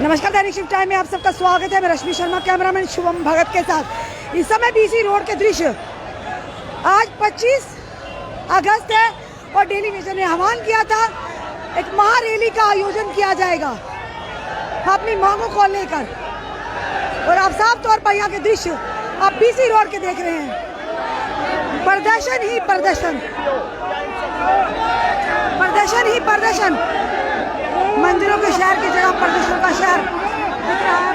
नमस्कार, दैनिक shift time में आप सबका स्वागत है। मैं रश्मि शर्मा, कैमरामैन शुभम भगत के साथ। इस समय बीसी रोड के दृश्य। आज 25 अगस्त है और डेली विजन ने आह्वान किया था एक महारैली का आयोजन किया जाएगा अपनी मांगों को लेकर। और आप साफ तौर पर यहाँ के दृश्य आप बीसी रोड के देख रहे हैं। प्रदर्शन ही प्रदर्शन, प्रदर्शन ही प्रदर्शन। मंदिरों के शहर की जगह प्रदर्शन का शहर दिख रहा है।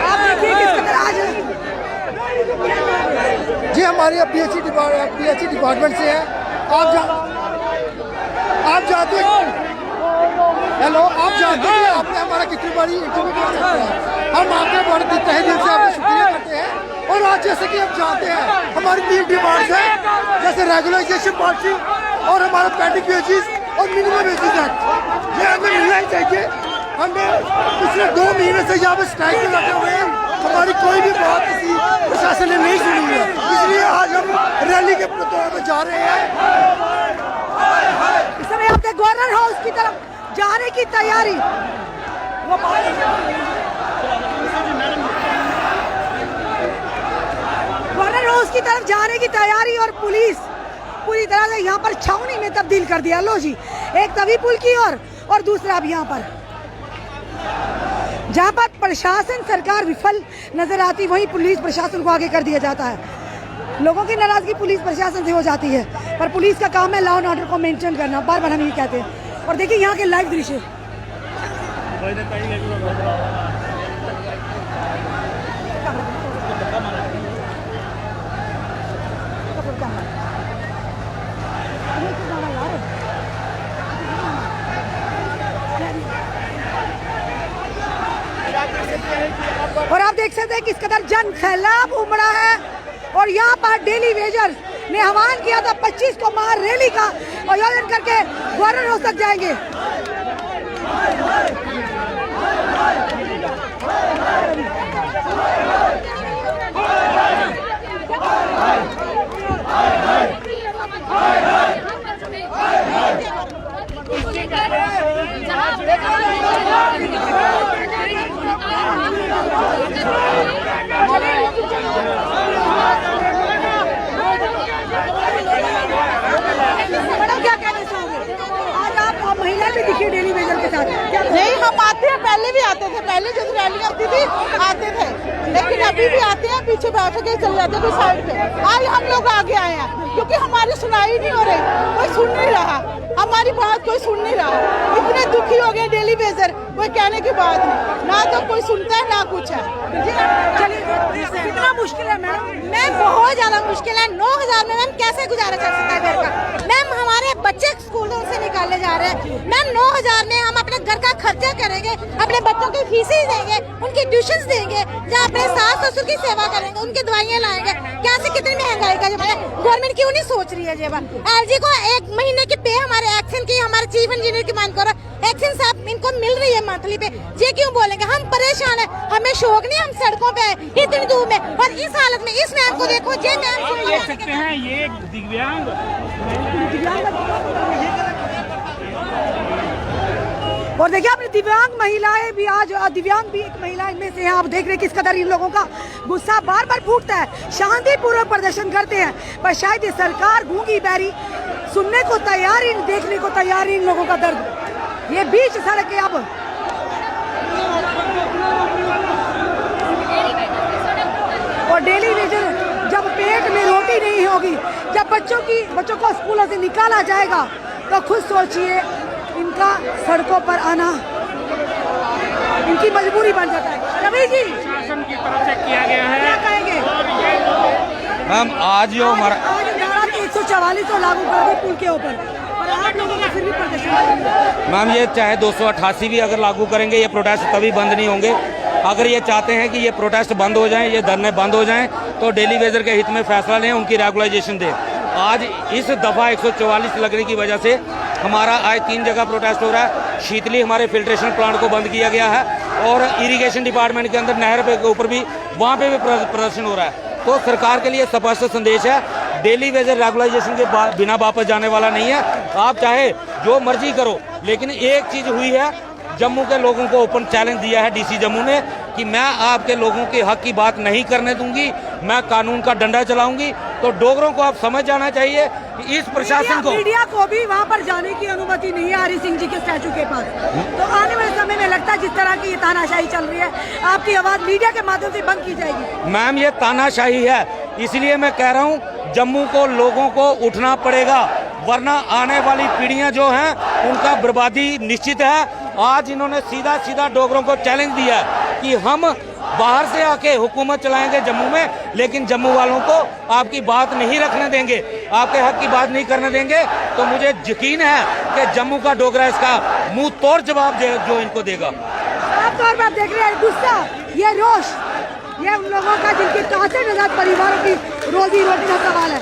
आप देखिए किस कदर आज जी हमारे पीएचई डिपार्टमेंट से है। आप जानते हेलो, आप जानते हैं आपने हमारा कितनी बड़ी इंटरव्यू कर सकते हैं। हम आपके बड़े तहे दिल से आपका शुक्रिया करते हैं। और आज जैसे कि आप जानते हैं हमारी 3 डिमांड्स हैं, जैसे रेगुलराइजेशन पॉलिसी और हमारा पेंडिंग वेजेस और मिनिमम वेजेस एक्ट, ये हमें मिलना ही चाहिए। हमें पिछले 2 महीने से यहाँ पे स्ट्राइक में लगे हुए हैं, हमारी कोई भी बात किसी प्रशासन ने नहीं सुनी है, इसलिए आज हम रैली के तौर पर जा रहे हैं। इस समय आपके गवर्नर हाउस की तरफ जाने की तैयारी। गवर्नर हाउस की तरफ जाने की तैयारी और पुलिस पूरी तरह से यहाँ पर छावनी में तब्दील कर दिया। लो जी, एक तवी पुल की और दूसरा अब यहाँ पर, जहाँ पर प्रशासन सरकार विफल नजर आती वहीं पुलिस प्रशासन को आगे कर दिया जाता है। लोगों की नाराजगी पुलिस प्रशासन से हो जाती है, पर पुलिस का काम है लॉ एंड ऑर्डर को मेंटेन करना। बार बार हम ये कहते हैं। और देखिए यहाँ के लाइव दृश्य। और आप देख सकते हैं किस कदर जन सैलाब उमड़ा है। और यहाँ पर डेली वेजर ने आह्वान किया था 25 को महारैली का आयोजन करके गवर्नर हाउस तक जाएंगे। क्या कहना चाहोगे? आज आप महिला भी दिखी डेली वेजर के साथ। नहीं, हम आते हैं, पहले भी आते थे। पहले जब रैली होती थी आते थे, लेकिन अभी भी आते हैं, पीछे बैठ के चले जाते हैं साइड पे। आज हम लोग आगे आए हैं क्योंकि हमारी सुनाई नहीं हो रही, कोई सुन नहीं रहा, हमारी बात कोई सुन नहीं रहा। इतने दुखी हो गए डेली वेजर, कोई कहने की बात नहीं, ना तो कोई सुनता है ना कुछ है। कितना मुश्किल है मैम? मैम बहुत ज्यादा मुश्किल है। 9,000 में मैम कैसे गुजारा चल सकता है घर का? मैम हमारे बच्चे स्कूलों से निकाले जा रहे हैं। मैम 9,000 में हम अपने घर का खर्चा करेंगे, अपने बच्चों की फीसें देंगे, उनकी ट्यूशन देंगे, या अपने सास ससुर की सेवा करेंगे, उनकी दवाइयाँ लाएंगे। कैसे कितनी महंगाई का जमाना है, गवर्नमेंट क्यों नहीं सोच रही है? एलजी को 1 महीने की पे हमारे एक्शन की, हमारे चीफ इंजीनियर की मांग करो, एक्शन साहब इनको मिल रही है मंथली पे, ये क्यों बोलेंगे? हम परेशान है, हमें शौक नहीं, हम सड़कों पे आए इतनी दूर में, और इस हालत में इस मैम को देखो। ये मैम देख सकते हैं, ये दिव्यांग और देखिए आपने दिव्यांग महिलाएं भी आज, दिव्यांग भी एक महिला इनमें से है। आप देख रहे हैं किस कदर इन लोगों का गुस्सा बार बार फूटता है। शांतिपूर्वक प्रदर्शन करते हैं, पर शायद ये सरकार गूंगी बैरी, सुनने को तैयार ही, देखने को तैयार ही इन लोगों का दर्द। ये बीच सड़क है। अब और डेली वेजर जब पेट में रोटी नहीं होगी, जब बच्चों को स्कूलों से निकाला जाएगा, तो खुद सोचिए इनका सड़कों पर आना इनकी मजबूरी बन जाता है। रवि जी, शासन की तरफ से किया गया है, क्या कहेंगे? मैम आज जो हमारा 144 तो लागू कर दी पुल के ऊपर, पर आप लोगों का फिर भी प्रदर्शन। मैम ये चाहे 288 भी अगर लागू करेंगे, ये प्रोटेस्ट कभी बंद नहीं होंगे। अगर ये चाहते हैं कि ये प्रोटेस्ट बंद हो जाएं, ये धरने बंद हो जाएं, तो डेली वेजर के हित में फैसला लें, उनकी रेगुलाइजेशन दें। आज इस दफ़ा 144 लगने की वजह से हमारा आज 3 जगह प्रोटेस्ट हो रहा है। शीतली हमारे फिल्ट्रेशन प्लांट को बंद किया गया है, और इरिगेशन डिपार्टमेंट के अंदर नहर के ऊपर भी, वहाँ पे भी प्रदर्शन हो रहा है। तो सरकार के लिए स्पष्ट संदेश है, डेली वेजर रेगुलाइजेशन के बिना वापस जाने वाला नहीं है। आप चाहे जो मर्जी करो, लेकिन एक चीज हुई है, जम्मू के लोगों को ओपन चैलेंज दिया है डीसी जम्मू ने कि मैं आपके लोगों के हक की बात नहीं करने दूंगी, मैं कानून का डंडा चलाऊंगी। तो डोगरों को आप समझ जाना चाहिए कि इस प्रशासन को, मीडिया को भी वहाँ पर जाने की अनुमति नहीं है हरि सिंह जी के स्टैचू के पास। तो आने वाले समय में लगता है जिस तरह की ये तानाशाही चल रही है, आपकी आवाज मीडिया के माध्यम से बंद की जाएगी। मैम ये तानाशाही है, इसलिए मैं कह रहा हूँ जम्मू को लोगों को उठना पड़ेगा, वरना आने वाली पीढ़ियां जो हैं उनका बर्बादी निश्चित है। आज इन्होंने सीधा सीधा डोगरों को चैलेंज दिया है कि हम बाहर से आके हुकूमत चलाएंगे जम्मू में, लेकिन जम्मू वालों को आपकी बात नहीं रखने देंगे, आपके हक की बात नहीं करने देंगे। तो मुझे यकीन है कि जम्मू का डोगरा इसका मुंह तोड़ जवाब जो इनको देगा। साफ तौर पर आप देख रहे हैं गुस्सा, ये रोष, ये उन लोगों का जिनके 64,000 परिवारों की रोजी रोटी का सवाल है।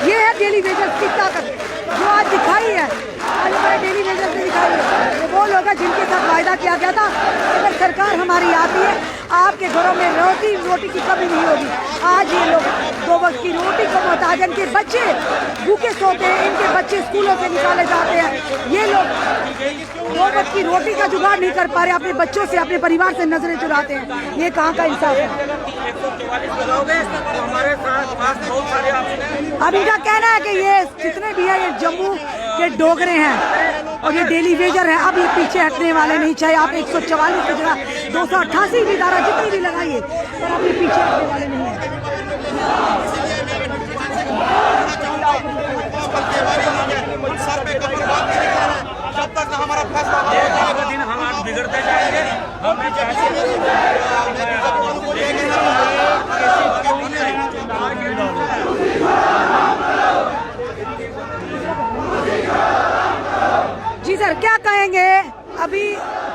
ये है डेली वेजर्स की ताकत जो आज दिखाई है, आज हमारे डेली वेजर्स ने दिखाई है। ये वो लोग हैं जिनके साथ वायदा किया गया था अगर सरकार हमारी आती है आपके घरों में रोटी की कमी नहीं होगी। आज ये लोग 2 वक्त की रोटी को मोहताज, इनके बच्चे भूखे सोते हैं, इनके बच्चे स्कूलों से निकाले जाते हैं। ये लोग 2 वक्त की रोटी का जुगाड़ नहीं कर पा रहे, अपने बच्चों से, अपने परिवार से नजरें चुराते हैं। ये कहाँ का इंसाफ है? अब इनका कहना है कि ये जितने भी है ये जम्मू के डोगरे हैं और ये डेली वेजर हैं, अब ये पीछे हटने वाले नहीं। चाहे आप 144 की जगह 288 भी धारा जितनी भी लगाइए, पर अब ये पीछे हटने वाले नहीं है। जब तक हमारा फैसला दिन हालात बिगड़ते जाएंगे, हमें जी सर क्या कहेंगे? अभी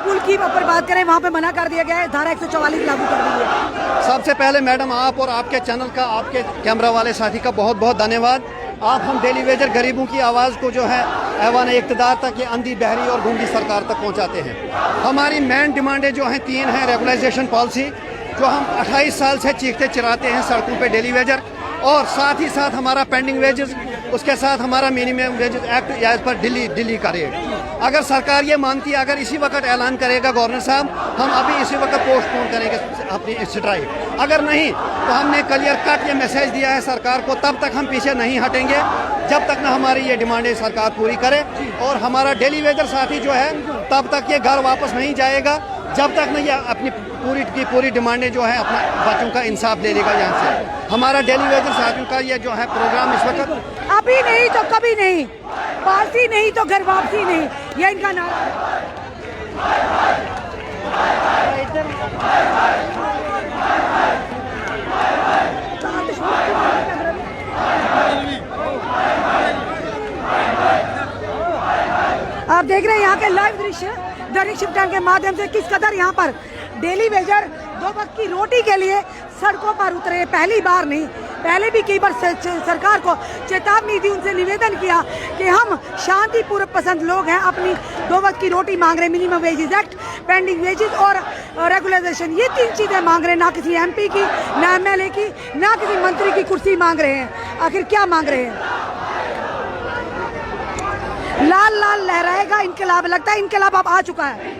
पुल की ऊपर बात करें, वहाँ पे मना कर दिया गया है, धारा 144 लागू कर दी है। सबसे पहले मैडम आप और आपके चैनल का, आपके कैमरा वाले साथी का बहुत बहुत धन्यवाद। आप हम डेली वेजर गरीबों की आवाज़ को जो है ऐवान इक़्तिदार तक, ये अंधी बहरी और गूंगी सरकार तक पहुंचाते हैं। हमारी मेन डिमांडें जो हैं 3 हैं। रेगुलाइजेशन पॉलिसी जो हम 28 साल से चीखते चिराते हैं सड़कों पे डेली वेजर, और साथ ही साथ हमारा पेंडिंग वेजेस, उसके साथ हमारा मिनिमम वेजेस एक्ट या इस पर दिल्ली का रेट। अगर सरकार ये मानती है, अगर इसी वक्त ऐलान करेगा गवर्नर साहब, हम अभी इसी वक्त पोस्टपोन करेंगे अपनी स्ट्राइक। अगर नहीं तो हमने क्लियर कट ये मैसेज दिया है सरकार को, तब तक हम पीछे नहीं हटेंगे जब तक ना हमारी ये डिमांडें सरकार पूरी करे। और हमारा डेली वेजर साथी जो है तब तक ये घर वापस नहीं जाएगा जब तक नहीं ये अपनी पूरी डिमांडें जो है अपना बच्चों का इंसाफ ले लेगा यहाँ से। हमारा डेली वेजर साथियों का ये जो है प्रोग्राम इस वक्त अभी नहीं तो कभी नहीं, पार्टी नहीं तो घर वापसी नहीं, ये इनका नारा। आप देख रहे हैं यहाँ के लाइव दृश्य दैनिक शिफ्ट टाइम के माध्यम से किस कदर यहाँ पर डेली वेजर 2 वक्त की रोटी के लिए सड़कों पर उतरे। पहली बार नहीं, पहले भी कई बार सरकार को चेतावनी दी, उनसे निवेदन किया कि हम शांतिपूर्वक पसंद लोग हैं, अपनी 2 वक्त की रोटी मांग रहे, minimum wages act, pending wages और रेगुलाइजेशन, ये 3 चीजें मांग रहे हैं। ना किसी MP की, ना MLA की, ना किसी मंत्री की कुर्सी मांग रहे हैं। आखिर क्या मांग रहे हैं? लाल लाल लहराएगा इनकलाब, लगता है इनकलाब अब आ चुका है।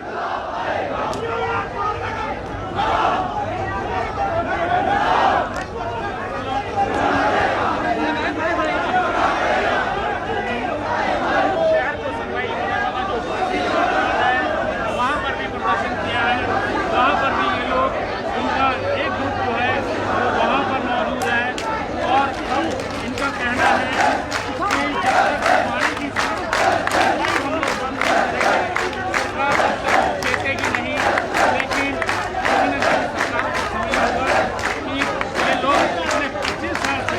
वहाँ पर भी प्रदर्शन किया है, वहाँ पर भी ये लोग, उनका एक ग्रुप जो है वो वहाँ पर मौजूद है और इनका कहना है कि जब तक हमारी की हम लोग बंद देखेगी नहीं, लेकिन कहीं न कहीं सरकार को समझना होगा कि ये लोग अपने 25 साल से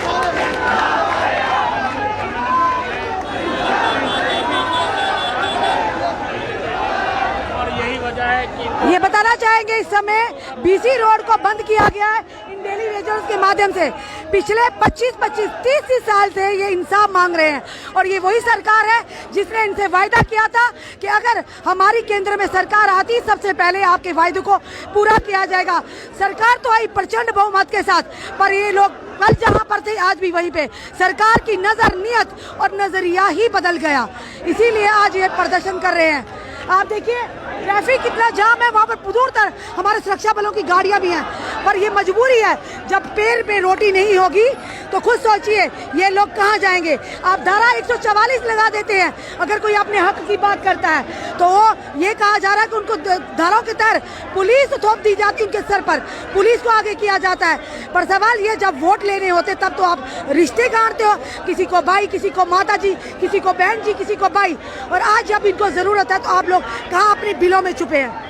और यही वजह है कि ये बताना चाहेंगे इस समय BC रोड को बंद किया गया है। डेली वेजर्स के माध्यम से पिछले 25-30 साल से ये इंसाफ मांग रहे हैं और ये वही सरकार है जिसने इनसे वायदा किया था कि अगर हमारी केंद्र में सरकार आती सबसे पहले आपके वायदे को पूरा किया जाएगा। सरकार तो आई प्रचंड बहुमत के साथ, पर ये लोग कल जहां पर थे आज भी वहीं पे। सरकार की नजर, नियत और नजरिया ही बदल गया, इसीलिए आज ये प्रदर्शन कर रहे हैं। आप देखिए ट्रैफिक कितना जाम है, वहाँ पर दूर तक हमारे सुरक्षा बलों की गाड़ियां भी हैं, पर ये मजबूरी है। जब पेड़ पे रोटी नहीं होगी तो खुद सोचिए ये लोग कहाँ जाएंगे। आप धारा 144 लगा देते हैं, अगर कोई अपने हक की बात करता है तो वो ये कहा जा रहा है कि उनको धाराओं के तहत पुलिस थोप दी जाती है, उनके सर पर पुलिस को आगे किया जाता है। पर सवाल ये, जब वोट लेने होते तब तो आप रिश्ते गांठते हो, किसी को भाई, किसी को माता जी, किसी को बहन जी, किसी को भाई, और आज जब इनको जरूरत है तो आप लोग कहाँ अपने बिलों में छुपे हैं।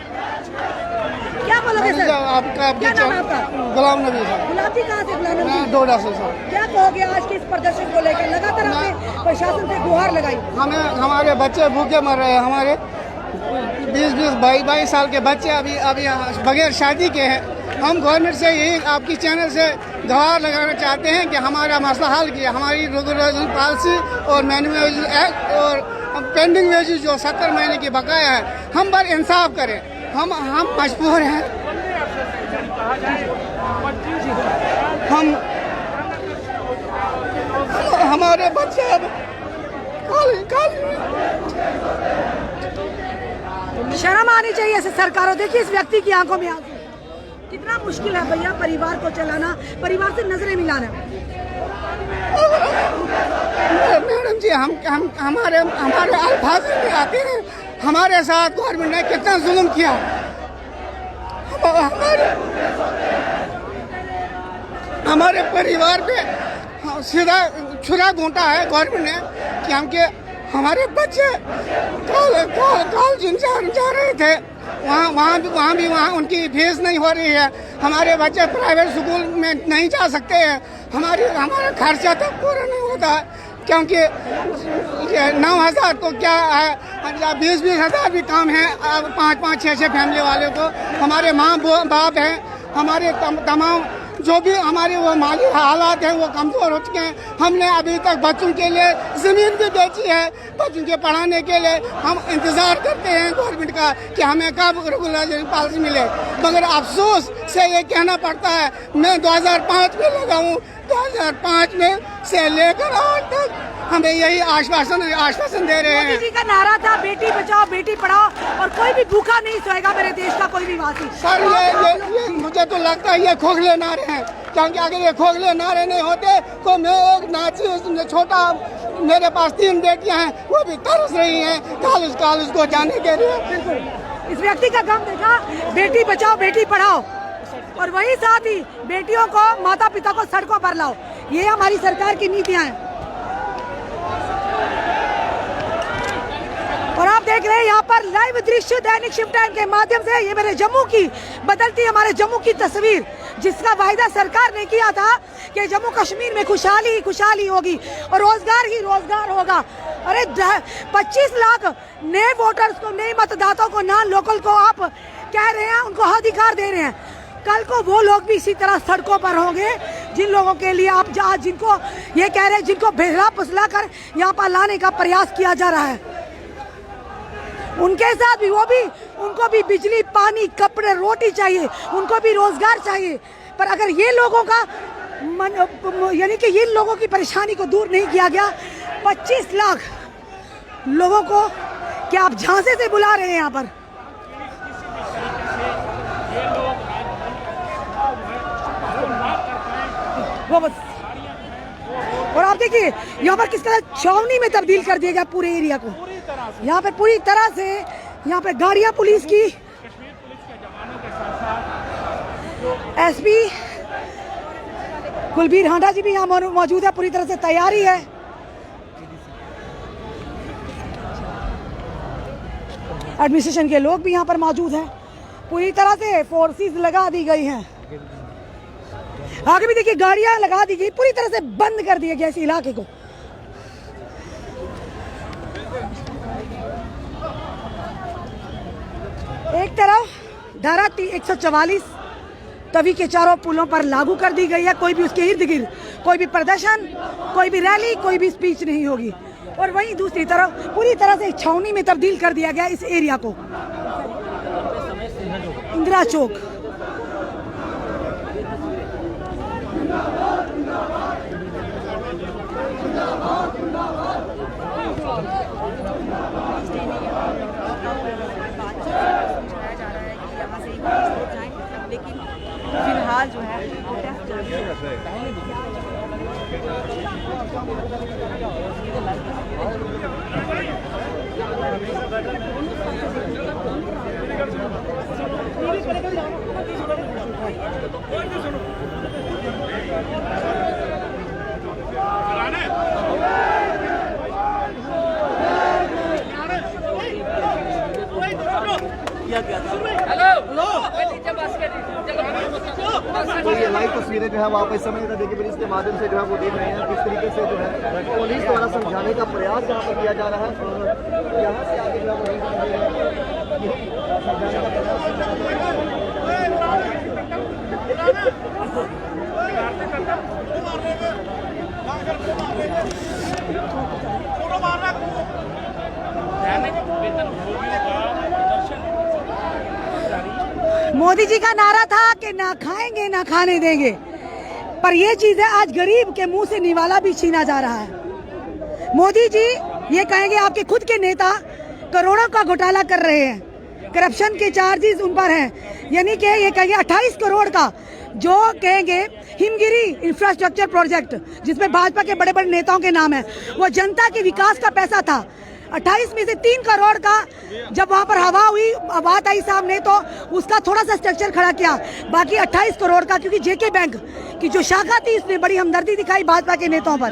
क्या बोलोगे सर? आपका क्या नाम है आपका? गुलाम नबी साहब। गुलाम जी कहाँ से? गुलाम नबी डोडा से सर। क्या कहोगे आज के इस प्रदर्शन को लेकर? लगातार आपने प्रशासन से गुहार लगाई। हमारे बच्चे भूखे मर रहे हैं, हमारे 20-20, 22 साल के बच्चे अभी बगैर शादी के हैं। हम गवर्नमेंट से यही आपकी चैनल से गुहार लगाना चाहते हैं कि हमारा मसला हल किया, हमारी रेगुलेशन पॉलिसी और मैन्युअल एक्ट और पेंडिंग वेजेस जो 70 महीने की बकाया है, हम पर इंसाफ करें। हम मजबूर हैं। हम हमारे बच्चे अब शर्म आनी चाहिए ऐसे सरकारों। देखिए इस व्यक्ति की आंखों में आंसू, कितना मुश्किल है भैया परिवार को चलाना, परिवार से नजरें मिलाना। मैडम जी, हम हमारे अल्फाज में आते हैं। हमारे साथ गवर्नमेंट ने कितना जुल्म किया। हमारे परिवार पे सीधा छुरा घूंटा है गवर्नमेंट ने कि हमारे बच्चे कॉलेज जा रहे थे, वहाँ उनकी फीस नहीं हो रही है। हमारे बच्चे प्राइवेट स्कूल में नहीं जा सकते हैं। हमारा खर्चा तक पूरा नहीं होता क्योंकि 9,000 तो क्या है, 20-20 हज़ार भी काम है 5-5, 6-6 फैमिली वाले को। हमारे माँ बाप हैं, हमारे तमाम जो भी हमारे वो माली हालात हैं वो कमज़ोर हो चुके हैं। हमने अभी तक बच्चों के लिए ज़मीन भी बेची है, बच्चों के पढ़ाने के लिए। हम इंतज़ार करते हैं गवर्नमेंट का कि हमें कब रेगुलेशन पॉलिसी मिले, मगर अफसोस से ये कहना पड़ता है। मैं 2005 में लगा हूँ, 2005 में से लेकर आज तक हमें यही आश्वासन दे रहे हैं। मोदी जी का नारा था बेटी बचाओ बेटी पढ़ाओ, और कोई भी भूखा नहीं सोएगा मेरे देश का कोई भी वासी। सर ये मुझे तो लगता है ये खोखले नारे हैं, क्योंकि अगर ये खोखले नारे नहीं होते तो मैं एक नाची छोटा, मेरे पास 3 बेटियां हैं, वो भी तरस रही हैं कॉलेज को जाने के लिए। बिल्कुल इस व्यक्ति का काम देखा, बेटी बचाओ बेटी पढ़ाओ, और वही साथ ही बेटियों को, माता पिता को सड़कों पर लाओ। ये हमारी सरकार की नीतियां हैं। और आप देख रहे हैं यहाँ पर लाइव दृश्य दैनिक शिफ्ट टाइम के माध्यम से। ये मेरे जम्मू की बदलती हमारे जम्मू की तस्वीर, जिसका वायदा सरकार ने किया था कि जम्मू कश्मीर में खुशहाली ही खुशहाली होगी और रोजगार ही रोजगार होगा। अरे 25 लाख नए वोटर्स को, नए मतदाताओं को, नॉन लोकल को आप कह रहे हैं उनको अधिकार दे रहे हैं। कल को वो लोग भी इसी तरह सड़कों पर होंगे जिन लोगों के लिए आप आज जिनको ये कह रहे हैं, जिनको भेजला पुसला कर यहाँ पर लाने का प्रयास किया जा रहा है, उनके साथ भी उनको भी बिजली, पानी, कपड़े, रोटी चाहिए, उनको भी रोजगार चाहिए। पर अगर ये लोगों का यानी कि ये लोगों की परेशानी को दूर नहीं किया गया, 25 लाख लोगों को क्या आप झांसे से बुला रहे हैं यहाँ पर? वो बस। और आप देखिए यहाँ पर किस तरह छावनी में तब्दील कर दिया गया पूरे एरिया को। यहाँ पे पूरी तरह से यहाँ पे गाड़ियाँ पुलिस की, एसपी कुलबीर हांडा जी भी यहाँ मौजूद है, पूरी तरह से तैयारी है। एडमिनिस्ट्रेशन के लोग भी यहाँ पर मौजूद हैं, पूरी तरह से फोर्सेस लगा दी गई हैं। आगे भी देखिए गाड़ियां लगा दी गई, पूरी तरह से बंद कर दिया गया इस इलाके को। एक तरफ धारा 144 तवी के चारों पुलों पर लागू कर दी गई है। कोई भी उसके इर्द गिर्द कोई भी प्रदर्शन, कोई भी रैली, कोई भी स्पीच नहीं होगी। और वहीं दूसरी तरफ पूरी तरह से छावनी में तब्दील कर दिया गया इस एरिया को, इंदिरा चौक। लेकिन फिलहाल जो है तो ये लाइव तस्वीरें जो है वो आप इस समय देखिए पुलिस के माध्यम से जो है वो देख रहे हैं किस तरीके से जो है पुलिस द्वारा समझाने का प्रयास यहाँ पर किया जा रहा है और यहाँ से आगे जो मोदी जी का नारा था कि ना खाएंगे ना खाने देंगे, पर ये चीजें आज गरीब के मुंह से निवाला भी छीना जा रहा है। मोदी जी ये कहेंगे आपके खुद के नेता करोड़ों का घोटाला कर रहे हैं, करप्शन के चार्जेस उन पर हैं, यानी कि ये कहेंगे 28 करोड़ का जो कहेंगे हिमगिरी इंफ्रास्ट्रक्चर प्रोजेक्ट जिसमें भाजपा के बड़े बड़े नेताओं के नाम है, वो जनता के विकास का पैसा था। 28 में से 3 करोड़ का जब वहां पर हवा हुई, बात आई सामने, तो उसका थोड़ा सा स्ट्रक्चर खड़ा किया। बाकी 28 करोड़ का, क्योंकि जेके बैंक की जो शाखा थी इसने बड़ी हमदर्दी दिखाई भाजपा के नेताओं पर।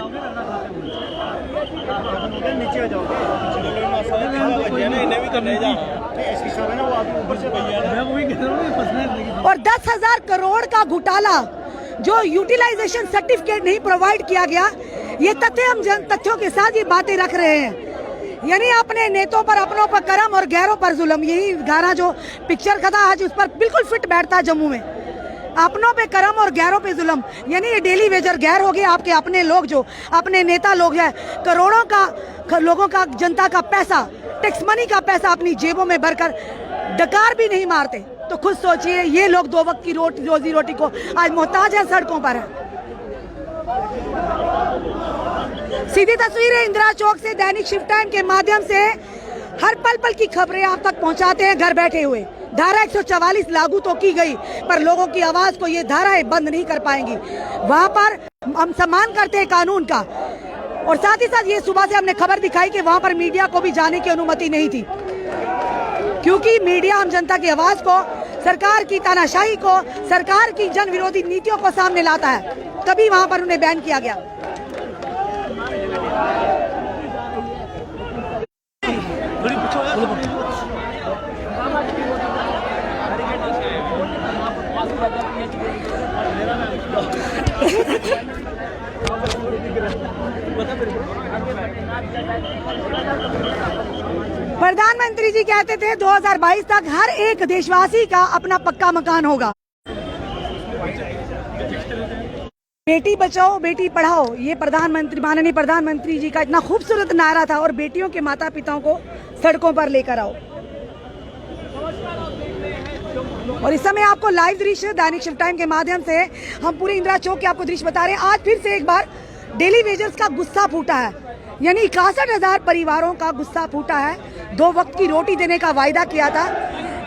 और 10,000 करोड़ का घोटाला जो यूटिलाइजेशन सर्टिफिकेट नहीं प्रोवाइड किया गया, ये तथ्य हम तथ्यों के साथ ये बातें रख रहे हैं। यानी अपने नेतों पर, अपनों पर करम और गैरों पर जुल्म, यही गाना जो पिक्चर का था आज उस पर बिल्कुल फिट बैठता है जम्मू में। अपनों पे करम और गैरों पे जुल्म, यानी ये डेली वेजर गैर हो गए आपके अपने लोग, जो अपने नेता लोग हैं, करोड़ों का लोगों का, जनता का पैसा, टैक्स मनी का पैसा अपनी जेबों में भरकर डकार भी नहीं मारते। तो खुद सोचिए ये लोग 2 वक्त की रोजी रोटी को आज मोहताज है, सड़कों पर है। सीधी तस्वीरें इंदिरा चौक से दैनिक शिफ्ट टाइम के माध्यम से हर पल पल की खबरें आप तक पहुंचाते हैं घर बैठे हुए। धारा 144 लागू तो की गई, पर लोगों की आवाज को ये धाराएं बंद नहीं कर पाएंगी। वहां पर हम सम्मान करते हैं कानून का, और साथ ही साथ ये सुबह से हमने खबर दिखाई कि वहां पर मीडिया को भी जाने की अनुमति नहीं थी, क्योंकि मीडिया हम जनता की आवाज को, सरकार की तानाशाही को, सरकार की जन विरोधी नीतियों को सामने लाता है, तभी वहां पर उन्हें बैन किया गया। प्रधानमंत्री जी कहते थे 2022 तक हर एक देशवासी का अपना पक्का मकान होगा। बेटी बचाओ बेटी पढ़ाओ, ये प्रधानमंत्री, माननीय प्रधानमंत्री जी का इतना खूबसूरत नारा था, और बेटियों के माता पिताओं को सड़कों पर लेकर आओ। और इस समय आपको लाइव दृश्य दैनिक शिफ्ट टाइम के माध्यम से हम पूरे इंदिरा चौक के आपको दृश्य बता रहे हैं। आज फिर से एक बार डेली वेजर्स का गुस्सा फूटा है, यानी 61,000 परिवारों का गुस्सा फूटा है। 2 वक्त की रोटी देने का वायदा किया था।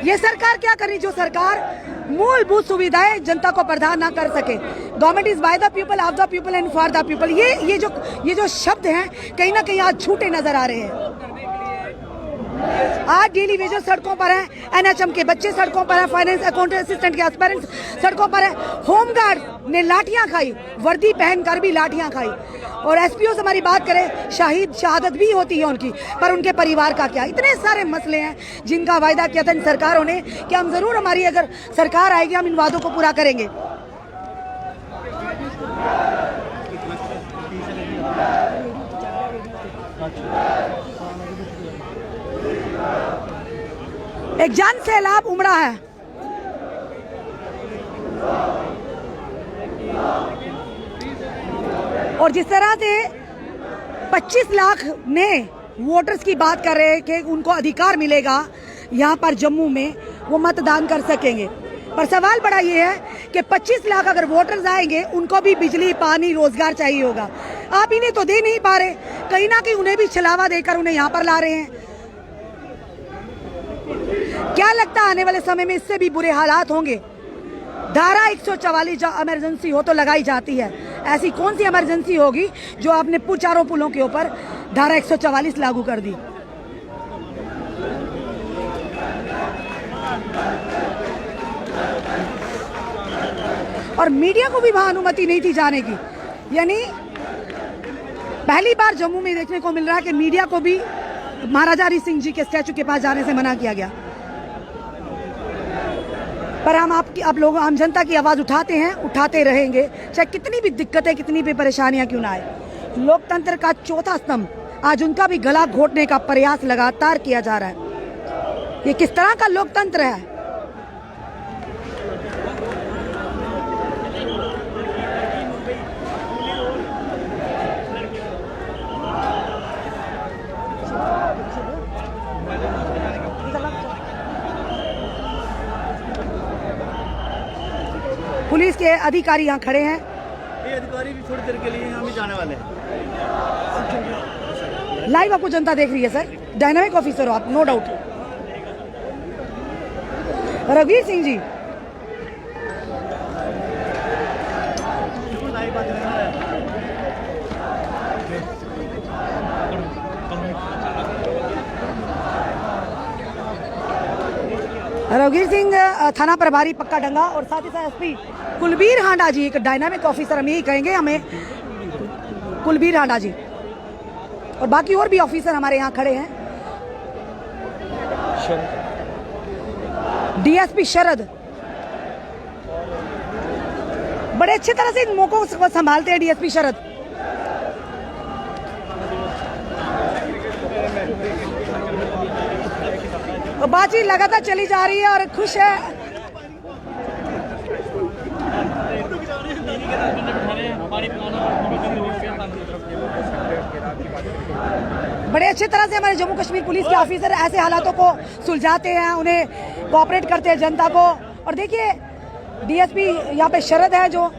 ये सरकार क्या कर रही, जो सरकार मूलभूत सुविधाएं जनता को प्रदान ना कर सके। Government is by the people, of the people and for the people, ये जो शब्द हैं कहीं ना कहीं आज छूटे नजर आ रहे हैं। आज डेली वेजर सड़कों पर है, एनएचएम के बच्चे सड़कों पर है, फाइनेंस अकाउंट असिस्टेंट के एस्पिरेंट्स सड़कों पर है, होमगार्ड ने लाठियां खाई, वर्दी पहनकर भी लाठियां खाई। और एसपीओ से हमारी बात करें, शहादत भी होती है उनकी, पर उनके परिवार का क्या। इतने सारे मसले हैं जिनका वायदा किया था इन सरकारों ने कि हम जरूर, हमारी अगर सरकार आएगी हम इन वादों को पूरा करेंगे। एक जन सैलाब उमड़ा है। और जिस तरह से 25 लाख नए वोटर्स की बात कर रहे हैं कि उनको अधिकार मिलेगा यहाँ पर जम्मू में, वो मतदान कर सकेंगे। पर सवाल बड़ा ये है कि 25 लाख अगर वोटर्स आएंगे, उनको भी बिजली, पानी, रोजगार चाहिए होगा। आप इन्हें तो दे नहीं पा रहे, कहीं ना कहीं उन्हें भी छलावा देकर उन्हें यहाँ पर ला रहे हैं। क्या लगता है आने वाले समय में इससे भी बुरे हालात होंगे? धारा 144 जो इमरजेंसी हो तो लगाई जाती है, ऐसी कौन सी इमरजेंसी होगी जो आपने चारों पुलों के ऊपर धारा 144 लागू कर दी? और मीडिया को भी वहां अनुमति नहीं थी जाने की। यानी पहली बार जम्मू में देखने को मिल रहा है कि मीडिया को भी महाराजा हरि सिंह जी के स्टैचू के पास जाने से मना किया गया। पर हम आप लोग आम जनता की आवाज उठाते हैं, उठाते रहेंगे, चाहे कितनी भी दिक्कतें, कितनी भी परेशानियां क्यों ना आए। लोकतंत्र का चौथा स्तंभ, आज उनका भी गला घोटने का प्रयास लगातार किया जा रहा है। ये किस तरह का लोकतंत्र है? पुलिस के अधिकारी यहाँ खड़े हैं। ये अधिकारी भी थोड़ी देर के लिए यहाँ भी जाने वाले हैं। लाइव आपको जनता देख रही है सर, डायनामिक ऑफिसर हो आप, नो डाउट। रघुवीर सिंह जी, रघुवीर सिंह थाना प्रभारी पक्का डंगा और साथ ही साथ एसपी कुलबीर हांडा जी, एक डायनामिक ऑफिसर हम यही कहेंगे हमें, कुलबीर हांडा जी, और बाकी और भी ऑफिसर हमारे यहाँ खड़े हैं। डीएसपी शरद बड़े अच्छी तरह से इन मौकों को संभालते हैं। डीएसपी शरद बातचीत लगातार चली जा रही है और खुश है। बड़े अच्छे तरह से हमारे जम्मू कश्मीर पुलिस के ऑफिसर ऐसे हालातों को सुलझाते हैं, उन्हें कोऑपरेट करते हैं जनता को। और देखिए डीएसपी यहाँ पे शरद है जो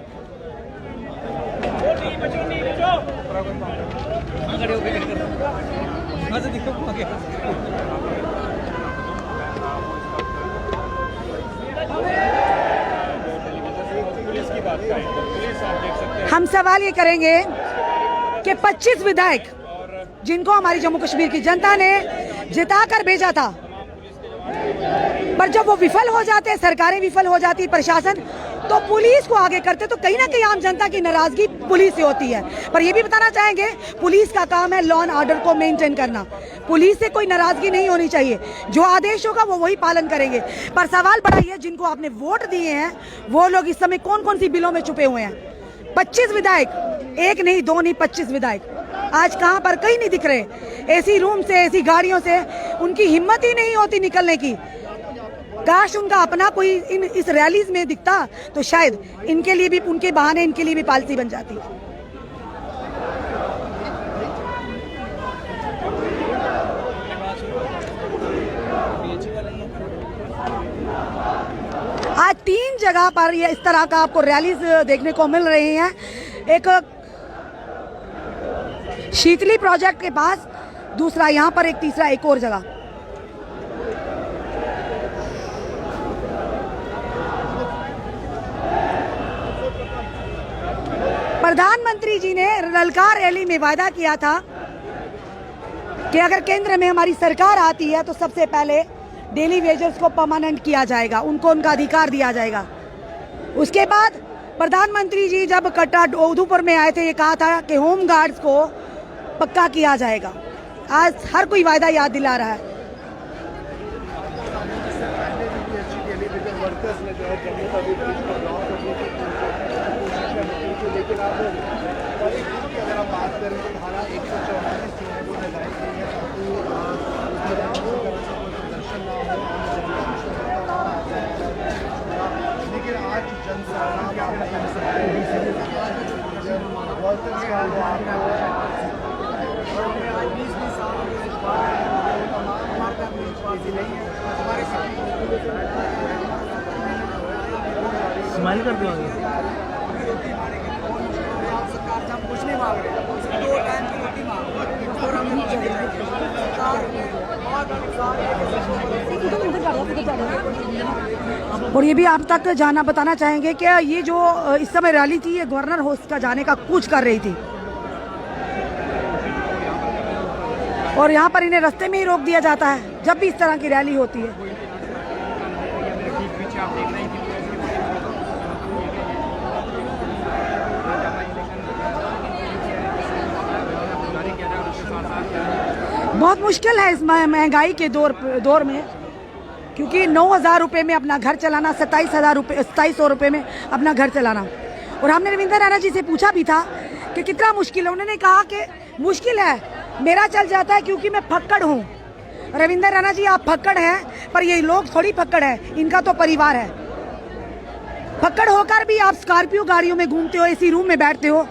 हम सवाल ये करेंगे कि 25 विधायक जिनको हमारी जम्मू कश्मीर की जनता ने जिताकर भेजा था, पर जब वो विफल हो जाते, सरकारें विफल हो जाती, प्रशासन, तो पुलिस को आगे करते, तो कहीं ना कहीं आम जनता की नाराजगी पुलिस से होती है। पर ये भी बताना चाहेंगे पुलिस का काम है लॉ एंड ऑर्डर को मेंटेन करना, पुलिस से कोई नाराजगी नहीं होनी चाहिए, जो आदेश होगा वो वही पालन करेंगे। पर सवाल बड़ा ये, जिनको आपने वोट दिए हैं वो लोग इस समय कौन कौन सी बिलों में छुपे हुए हैं? 25 विधायक, एक नहीं, दो नहीं, 25 विधायक आज कहां पर? कहीं नहीं दिख रहे। एसी रूम से, एसी गाड़ियों से उनकी हिम्मत ही नहीं होती निकलने की। काश उनका अपना कोई इस रैलीज में दिखता तो शायद इनके लिए भी, उनके बहाने इनके लिए भी पॉलिसी बन जाती। आज 3 जगह पर ये इस तरह का आपको रैलीज देखने को मिल रही हैं। एक शीतली प्रोजेक्ट के पास, दूसरा यहाँ पर, एक तीसरा एक और जगह। प्रधानमंत्री जी ने ललकार रैली में वादा किया था कि अगर केंद्र में हमारी सरकार आती है तो सबसे पहले डेली वेजर्स को परमानेंट किया जाएगा, उनको उनका अधिकार दिया जाएगा। उसके बाद प्रधानमंत्री जी जब कटरा उधमपुर में आए थे, ये कहा था कि होम गार्ड्स को पक्का किया जाएगा। आज हर कोई वायदा याद दिला रहा है। was स्माइल कर दो कुछ नहीं मांग रहे, 2 टाइम की रोटी मांग रहे हैं और हम और ये भी आप तक जाना बताना चाहेंगे कि ये जो इस समय रैली थी ये गवर्नर हाउस का जाने का कूच कर रही थी और यहाँ पर इन्हें रास्ते में ही रोक दिया जाता है जब भी इस तरह की रैली होती है। बहुत मुश्किल है इस महंगाई के दौर में, क्योंकि 9,000 रुपये में अपना घर चलाना, 27,000 रुपये में अपना घर चलाना। और हमने रविंदर रैना जी से पूछा भी था कि कितना मुश्किल है। उन्होंने कहा कि मुश्किल है, मेरा चल जाता है क्योंकि मैं फक्कड़ हूँ। रविंदर रैना जी आप फक्कड़ हैं, पर ये लोग थोड़ी फक्कड़ है, इनका तो परिवार है। फक्कड़ होकर भी आप स्कॉर्पियो गाड़ियों में घूमते हो, एसी रूम में बैठते हो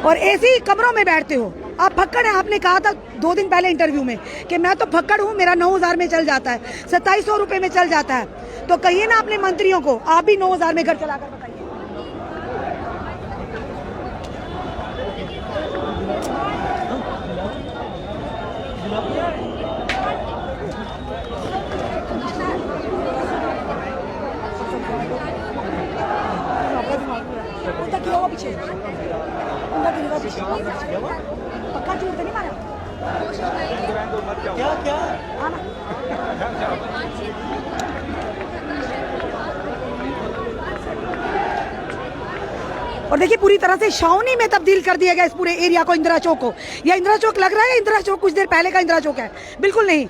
और एसी कमरों में बैठते हो। आप फक्कड़ हैं। आपने कहा था 2 दिन पहले इंटरव्यू में कि मैं तो फक्कड़ हूँ, मेरा 9,000 में चल जाता है, 2700 रुपये में चल जाता है। तो कहिए ना अपने मंत्रियों को, आप भी 9,000 में घर चलाकर बताइए। पक्का झूठ नहीं मारा क्या क्या और देखिए पूरी तरह से छावनी में तब्दील कर दिया गया इस पूरे एरिया को, इंदिरा चौक को। यह इंदिरा चौक लग रहा है, इंदिरा चौक कुछ देर पहले का इंदिरा चौक है, बिल्कुल नहीं।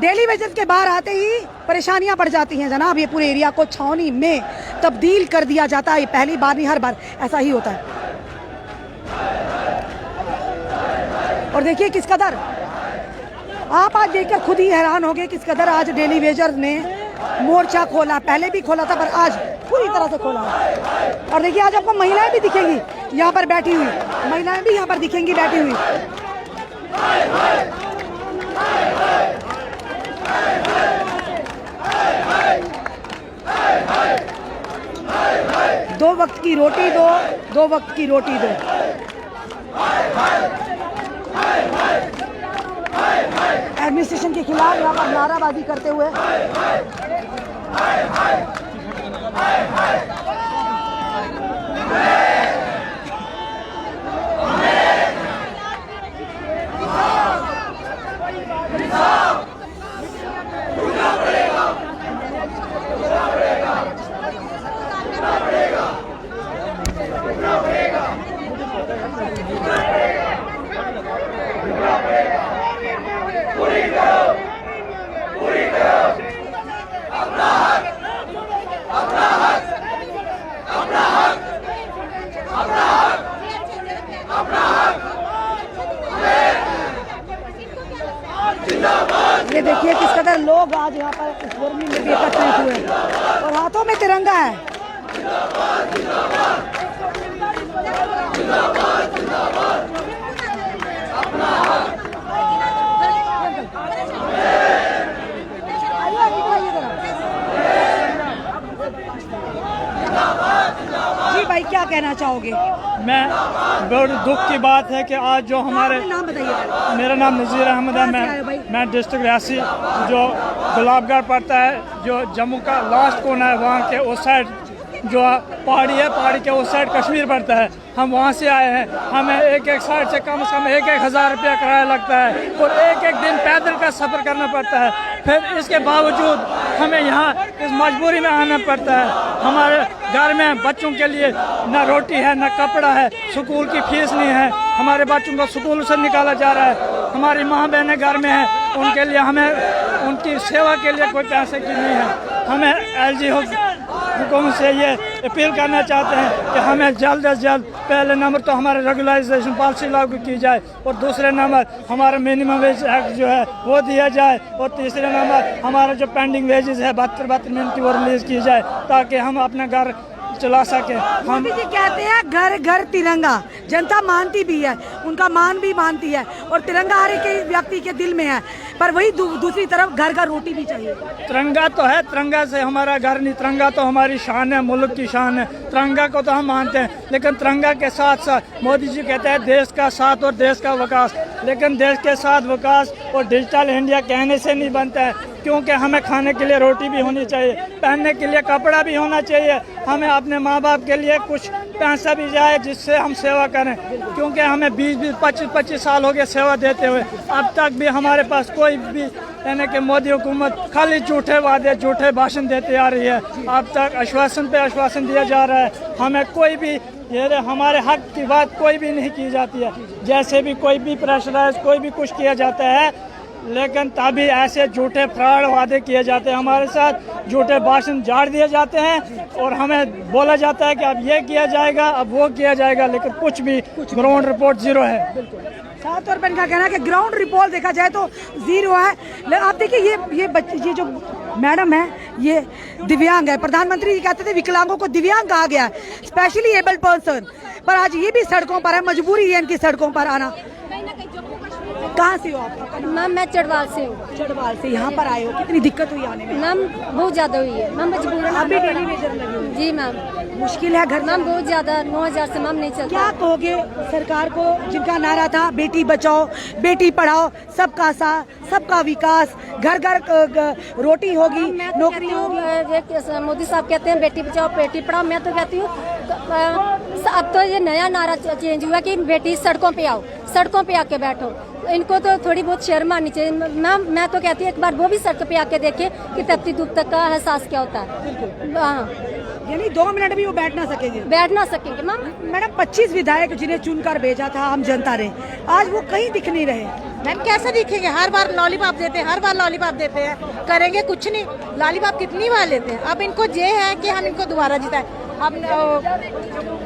डेली वेजेस के बाहर आते ही परेशानियां बढ़ जाती हैं जनाब। ये पूरे एरिया को छावनी में तब्दील कर दिया जाता है। पहली बार नहीं, हर बार ऐसा ही होता है। और देखिए किस कदर, आप आज देखकर खुद ही हैरान हो गए किस कदर आज डेली वेजर्स ने मोर्चा खोला। पहले भी खोला था पर आज पूरी तरह से खोला। और देखिए आज आपको महिलाएं भी दिखेंगी यहाँ पर बैठी हुई, महिलाएं भी यहाँ पर दिखेंगी बैठी हुई। दो वक्त की रोटी दो, 2 वक्त की रोटी दो। एडमिनिस्ट्रेशन के खिलाफ यहाँ पर नाराबाजी करते हुए ये देखिए किस कदर लोग आज यहाँ पर इस गर्मी में भी एकत्रित हुए हैं और हाथों में तिरंगा है। जी भाई क्या कहना चाहोगे? मैं बहुत दुख की बात है कि आज जो हमारे, नाम बताइए। मेरा नाम नज़ीर अहमद है, मैं डिस्ट्रिक्ट रियासी जो गुलाबगढ़ पड़ता है, जो जम्मू का लास्ट कोना है, वहाँ के उस साइड जो पहाड़ी है, पहाड़ी के उस साइड कश्मीर पड़ता है। हम वहाँ से आए हैं। हमें एक साइड से कम 1,000 रुपया किराया लगता है और एक दिन पैदल का सफ़र करना पड़ता है। फिर इसके बावजूद हमें यहाँ इस मजबूरी में आना पड़ता है। हमारे घर में बच्चों के लिए न रोटी है, न कपड़ा है, स्कूल की फीस नहीं है, हमारे बच्चों को स्कूल से निकाला जा रहा है। हमारी माँ बहनें घर में हैं, उनके लिए हमें उनकी सेवा के लिए कोई पैसे की नहीं है। हमें LG हुकूमत से ये अपील करना चाहते हैं कि हमें जल्द से जल्द पहले नंबर तो हमारे रेगुलराइजेशन पॉलिसी लागू की जाए और दूसरे नंबर हमारा मिनिमम वेज एक्ट जो है वो दिया जाए और तीसरे नंबर हमारा जो पेंडिंग वेजेस है 72 मिनट की वो रिलीज़ की जाए ताकि हम अपना घर चला सके। हम मोदी जी कहते हैं घर घर तिरंगा, जनता मानती भी है, उनका मान भी मानती है और तिरंगा हर एक व्यक्ति के दिल में है, पर वही दूसरी तरफ घर घर रोटी भी चाहिए। तिरंगा तो है, तिरंगा से हमारा घर नहीं, तिरंगा तो हमारी शान है, मुल्क की शान है, तिरंगा को तो हम मानते हैं। लेकिन तिरंगा के साथ साथ मोदी जी कहते हैं देश का साथ और देश का विकास, लेकिन देश के साथ विकास और डिजिटल इंडिया कहने से नहीं बनता है, क्योंकि हमें खाने के लिए रोटी भी होनी चाहिए, पहनने के लिए कपड़ा भी होना चाहिए, हमें अपने माँ बाप के लिए कुछ पैसा भी जाए जिससे हम सेवा करें, क्योंकि हमें 20-25 साल हो गए सेवा देते हुए, अब तक भी हमारे पास कोई भी यानी कि मोदी हुकूमत खाली झूठे वादे झूठे भाषण देते आ रही है। अब तक आश्वासन पे आश्वासन दिया जा रहा है, हमें कोई भी ये हमारे हक की बात कोई भी नहीं की जाती है। जैसे भी कोई भी प्रेशराइज कोई भी कुछ किया जाता है, लेकिन तभी ऐसे झूठे फ्रॉड वादे किए जाते हैं हमारे साथ, झूठे भाषण झाड़ दिए जाते हैं और हमें बोला जाता है कि अब ये किया जाएगा, अब वो किया जाएगा, लेकिन कुछ भी ग्राउंड रिपोर्ट जीरो है। साफ तौर पर इनका कहना है कि ग्राउंड रिपोर्ट देखा जाए तो जीरो है। लेकिन आप देखिए ये बच्चे, ये जो मैडम है ये दिव्यांग है। प्रधानमंत्री जी कहते थे विकलांगों को दिव्यांग कहा गया है, स्पेशली एबल्ड पर्सन, पर आज ये भी सड़कों पर है, मजबूरी है इनकी सड़कों पर आना। कहाँ से हो आप? मैम मैं चढ़वाल से हूँ। चढ़वाल से यहाँ पर आए हो, कितनी दिक्कत हुई आने में? मैम बहुत ज्यादा हुई है मैम, मजबूरन अभी डेली वेजर लगी हुई? जी मैम मुश्किल है घर मैम बहुत ज्यादा, 9,000 से मैम नहीं चलता। क्या कहोगे सरकार को, जिनका नारा था बेटी बचाओ बेटी पढ़ाओ, सबका साथ सबका विकास, घर घर रोटी होगी, नौकरी होगी। मोदी साहब कहते हैं बेटी बचाओ बेटी पढ़ाओ, मैं तो कहती हूँ अब तो ये नया नारा चेंज हुआ कि बेटी सड़कों पे आओ, सड़कों पे आके बैठो। इनको तो थोड़ी बहुत शर्म आनी चाहिए मैम। मैं तो कहती हूँ एक बार वो भी सड़क पे आके देखे कि तपती धूप तक का एहसास क्या होता है। हाँ, यानी 2 मिनट भी वो बैठ ना सकेंगे? बैठ ना सकेंगे मैम। मैडम 25 विधायक जिन्हें चुनकर भेजा था हम जनता ने, आज वो कहीं दिख नहीं रहे। मैम कैसे दिखेंगे? हर बार लॉलीपॉप देते हैं, हर बार लॉलीपॉप देते हैं, करेंगे कुछ नहीं। लॉलीपॉप कितनी बार लेते हैं? अब इनको ये है कि हम इनको दोबारा जिताएं। अब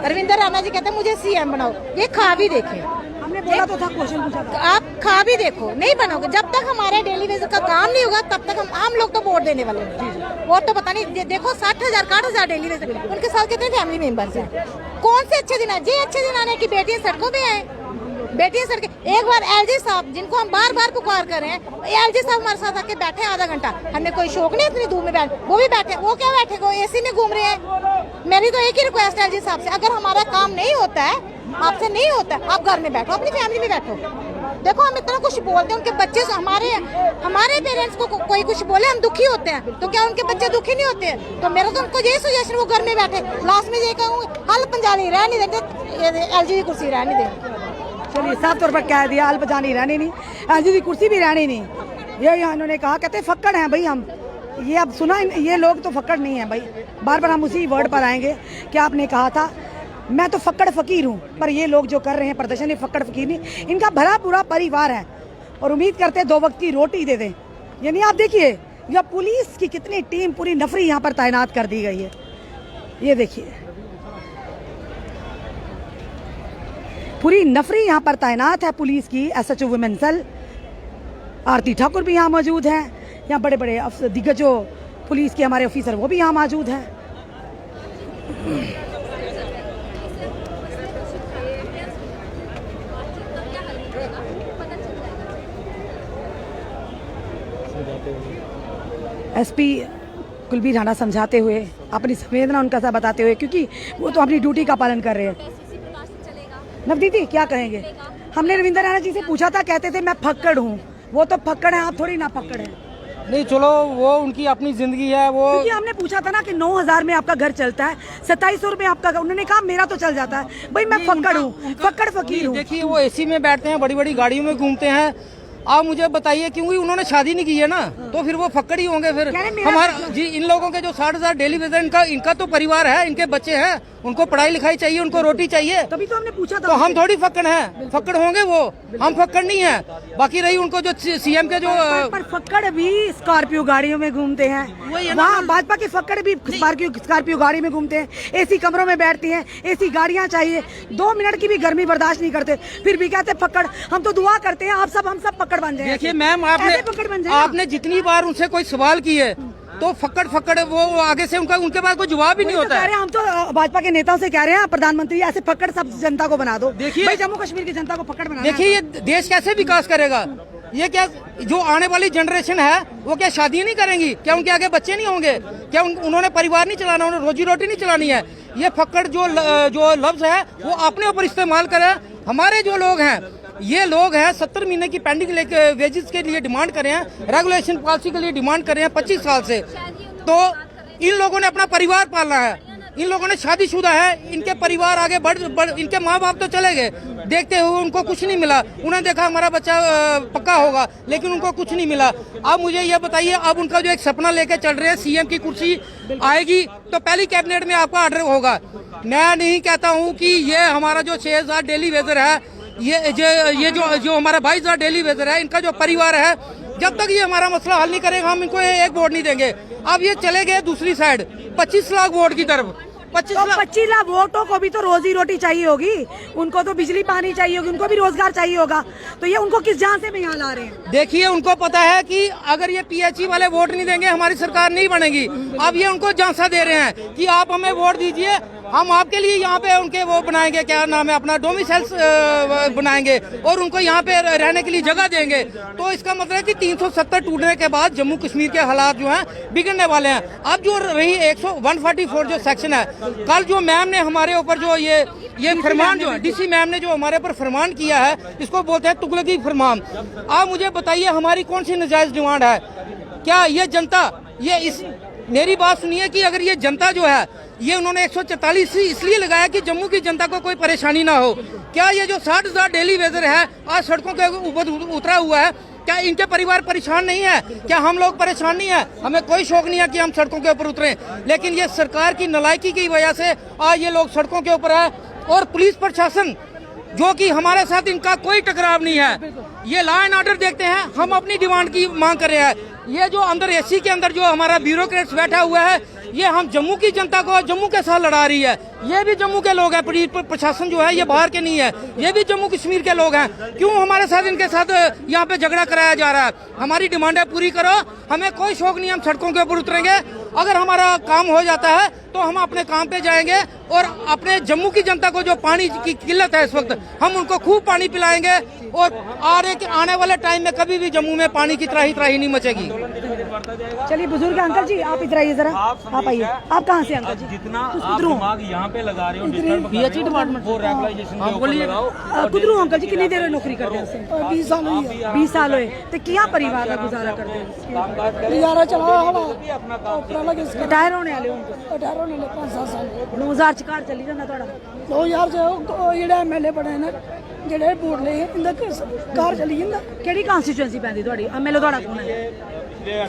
रविंद्र राणा जी कहते हैं मुझे सीएम बनाओ, ये खा भी देखे। हमने बोला तो था, क्वेश्चन पूछा था, आप खा भी देखो, नहीं बनोगे। जब तक हमारे डेली वेजर का काम नहीं होगा तब तक हम लोग तो वोट देने वाले हैं। वोट तो पता नहीं, देखो 60,000 60,000 डेली वेजर, उनके साथ कितने फैमिली मेंबर्स हैं? कौन से अच्छे दिन आए? जी अच्छे दिन आने की बेटियां सड़कों पे आए, बेटियां सड़कें। एक बार एलजी साहब, जिनको हम बार बार पुकार कर रहे हैं, एलजी साहब हमारे साथ आके बैठे आधा घंटा, हमने कोई शौक नहीं इतनी धूप में बैठ, वो भी बैठे। वो क्या बैठे, वो एसी में घूम रहे हैं। मेरी तो एक ही रिक्वेस्ट है एलजी साहब से, अगर हमारा काम नहीं होता है, आपसे नहीं होता, आप घर में बैठो, अपनी फैमिली में बैठो। देखो हम इतना कुछ बोलते हैं, उनके बच्चे हमारे पेरेंट्स को कोई कुछ बोले हम दुखी होते हैं, तो क्या उनके बच्चे दुखी नहीं होते हैं? तो मेरा तो उनको यही सजेशन, वो घर में बैठे। लास्ट में ये कहूँगी, हल पंजाबी रहने देंगे, एलजी की कुर्सी रहने देंगे। चलिए साफ तौर पर कह दिया, हल बजानी रहनी नहीं, एलजी की कुर्सी भी रहनी नहीं। ये इन्होंने कहा, कहते फक्कड़ हैं भाई हम। ये अब सुना, ये लोग तो फक्कड़ नहीं है भाई। बार बार हम उसी वर्ड पर आएंगे कि आपने कहा था मैं तो फक्कड़ फकीर हूँ, पर ये लोग जो कर रहे हैं प्रदर्शन, ये फक्कड़ फकीर नहीं, इनका भला पूरा परिवार है और उम्मीद करते हैं 2 वक्त की रोटी दे दें। यानी आप देखिए यह पुलिस की कितनी टीम, पूरी नफरी यहाँ पर तैनात कर दी गई है। ये देखिए पूरी नफरी यहाँ पर तैनात है पुलिस की। एसएचओ वुमेन सेल आरती ठाकुर भी यहाँ मौजूद हैं, यहाँ बड़े बड़े दिग्गज जो पुलिस के हमारे ऑफिसर वो भी यहाँ मौजूद हैं। एसपी कुलबीर राणा समझाते हुए, अपनी संवेदना उनका सा बताते हुए, क्योंकि वो तो अपनी ड्यूटी का पालन कर रहे हैं। नवदीदी क्या कहेंगे? हमने रविंद्र राणा जी से पूछा था, कहते थे मैं फक्कड़ हूँ। वो तो फक्कड़ है, आप थोड़ी ना फक्कड़ है। नहीं चलो वो उनकी अपनी जिंदगी है। वो क्योंकि हमने पूछा था ना कि 9,000 में आपका घर चलता है, 2700 में आपका, उन्होंने कहा मेरा तो चल जाता है। भाई मैं फक्कड़ हूँ, फक्कड़ फकीर हूँ। देखिए वो एसी में बैठते हैं, बड़ी बड़ी गाड़ियों में घूमते हैं। आप मुझे बताइए, क्योंकि उन्होंने शादी नहीं की है ना, तो फिर वो फक्कड़ ही होंगे। फिर हमारा जी, इन लोगों के जो 60,000 डेली वेजर, इनका तो परिवार है, इनके बच्चे हैं, उनको पढ़ाई लिखाई चाहिए, उनको रोटी चाहिए। तभी तो हमने पूछा था। तो हम थोड़ी फक्कड़ हैं, फक्कड़ होंगे वो, हम फक्कड़ नहीं है। बाकी रही उनको जो सीएम के जो पर फक्कड़ भी स्कॉर्पियो गाड़ियों में घूमते हैं, वहाँ भाजपा के फक्कड़ भी स्कॉर्पियो गाड़ी में घूमते हैं, एसी कमरों में बैठती हैं, एसी गाड़ियाँ चाहिए, 2 मिनट की भी गर्मी बर्दाश्त नहीं करते, फिर भी कहते फक्कड़। हम तो दुआ करते हैं हम सब फक्कड़ बन जाए। देखिए मैम, आपने जितनी बार उनसे कोई सवाल किए, तो फक्कड़ वो आगे से उनके पास कोई जवाब ही नहीं होता है। हम तो भाजपा के नेताओं से कह रहे हैं प्रधानमंत्री ऐसे फक्कड़ सब जनता को बना दो। देखिए भाई जम्मू कश्मीर की जनता को फक्कड़ बना। देखिए ये देश कैसे विकास करेगा? ये क्या जो आने वाली जनरेशन है वो क्या शादी नहीं करेंगी? क्या उनके आगे बच्चे नहीं होंगे? क्या उन्होंने परिवार नहीं चलाना, उन्होंने रोजी रोटी नहीं चलानी है? ये फक्कड़ जो लफ्ज है वो अपने ऊपर इस्तेमाल करे। हमारे जो लोग हैं, ये लोग हैं 70 महीने की पेंडिंग वेजेस के लिए डिमांड कर रहे हैं, रेगुलेशन पॉलिसी के लिए डिमांड कर रहे हैं 25 साल से। तो इन लोगों ने अपना परिवार पालना है, इन लोगों ने शादीशुदा है, इनके परिवार आगे बढ़ इनके माँ बाप तो चले गए, देखते हुए उनको कुछ नहीं मिला। उन्हें देखा हमारा बच्चा पक्का होगा, लेकिन उनको कुछ नहीं मिला। अब मुझे ये बताइए, अब उनका जो एक सपना लेके चल रहे हैं सीएम की कुर्सी आएगी तो पहली कैबिनेट में आपका ऑर्डर होगा। मैं नहीं कहता हूँ कि ये हमारा जो 6000 डेली वेजर है, ये जो हमारा 22,000 डेली वेजर है, इनका जो परिवार है, जब तक ये हमारा मसला हल नहीं करेगा हम इनको एक वोट नहीं देंगे। अब ये चले गए दूसरी साइड 25 लाख वोट की तरफ। 25 लाख वोटों को भी तो रोजी रोटी चाहिए होगी, उनको तो बिजली पानी चाहिए होगी, उनको भी रोजगार चाहिए होगा। तो ये उनको किस जान से में यहाँ ला रहे हैं? देखिए उनको पता है कि अगर ये पीएचई वाले वोट नहीं देंगे हमारी सरकार नहीं बनेगी। अब ये उनको झांसा दे रहे हैं कि आप हमें वोट दीजिए, हम आपके लिए यहाँ पे उनके वो बनाएंगे, क्या नाम है अपना, डोमिसाइल्स बनाएंगे और उनको यहाँ पे रहने के लिए जगह देंगे। तो इसका मतलब है कि 370 टूटने के बाद जम्मू कश्मीर के हालात जो हैं बिगड़ने वाले हैं। अब जो रही 144 जो सेक्शन है, कल जो मैम ने हमारे ऊपर जो ये फरमान जो है, डीसी मैम ने जो हमारे ऊपर फरमान किया है, इसको बोलते हैं तुगलकी फरमान। आप मुझे बताइए हमारी कौन सी नाजायज डिमांड है? क्या ये जनता मेरी बात सुनिए कि अगर ये जनता जो है, ये उन्होंने 144 इसलिए लगाया कि जम्मू की जनता को कोई परेशानी ना हो। क्या ये जो 60,000 डेली वेजर है आज सड़कों के ऊपर उतरा हुआ है, क्या इनके परिवार परेशान नहीं है? क्या हम लोग परेशान नहीं है? हमें कोई शौक नहीं है कि हम सड़कों के ऊपर उतरें, लेकिन ये सरकार की नालायकी की वजह से आज ये लोग सड़कों के ऊपर है। और पुलिस प्रशासन जो कि हमारे साथ इनका कोई टकराव नहीं है, ये लॉ एंड ऑर्डर देखते हैं, हम अपनी डिमांड की मांग कर रहे हैं। ये जो अंदर एसी के अंदर जो हमारा ब्यूरोक्रेट्स बैठा हुआ है, ये हम जम्मू की जनता को जम्मू के साथ लड़ा रही है। ये भी जम्मू के लोग हैं, प्रशासन जो है ये बाहर के नहीं है, ये भी जम्मू कश्मीर के लोग हैं। क्यों हमारे साथ इनके साथ यहाँ पे झगड़ा कराया जा रहा है? हमारी डिमांडें पूरी करो, हमें कोई शौक नहीं, हम सड़कों के ऊपर उतरेंगे। अगर हमारा काम हो जाता है तो हम अपने काम पे जाएंगे और अपने जम्मू की जनता को जो पानी की किल्लत है इस वक्त, हम उनको खूब पानी पिलाएंगे और आने वाले टाइम में कभी भी जम्मू में पानी की त्राही नहीं मचेगी। चलिए बुजुर्ग अंकल जी आप इधर आइए जरा, आप आइए। आप कहाँ से अंकल जी? जितना आप दिमाग यहाँ पे लगा रहे हो पीएचई डिपार्टमेंट वो रेगुलाइजेशन के ऊपर लगाओ। कुदरू अंकल जी कितनी देर नौकरी करते हैं? 20 साल हुई है। 20 साल हुए तो क्या परिवार का गुजारा करते हैं? गुजारा चला रिटायर होने वाले उनको 5-7 साल 2000 ਚ ਕਾਰ ਚੱਲੀ ਜਾਂਦਾ ਤੁਹਾਡਾ? 2000 ਚ ਜਿਹੜੇ ਐਮਐਲਏ ਬਣੇ ਨੇ, ਜਿਹੜੇ ਵੋਟ ਲਏ ਇੰਦਾ ਕਾਰ ਚਲੀ ਜਾਂਦਾ। ਕਿਹੜੀ ਕਨਸਟੀਚੁਐਂਸੀ ਪੈਂਦੀ ਤੁਹਾਡੀ? ਐਮਐਲਏ ਤੁਹਾਡਾ ਕੌਣ ਹੈ?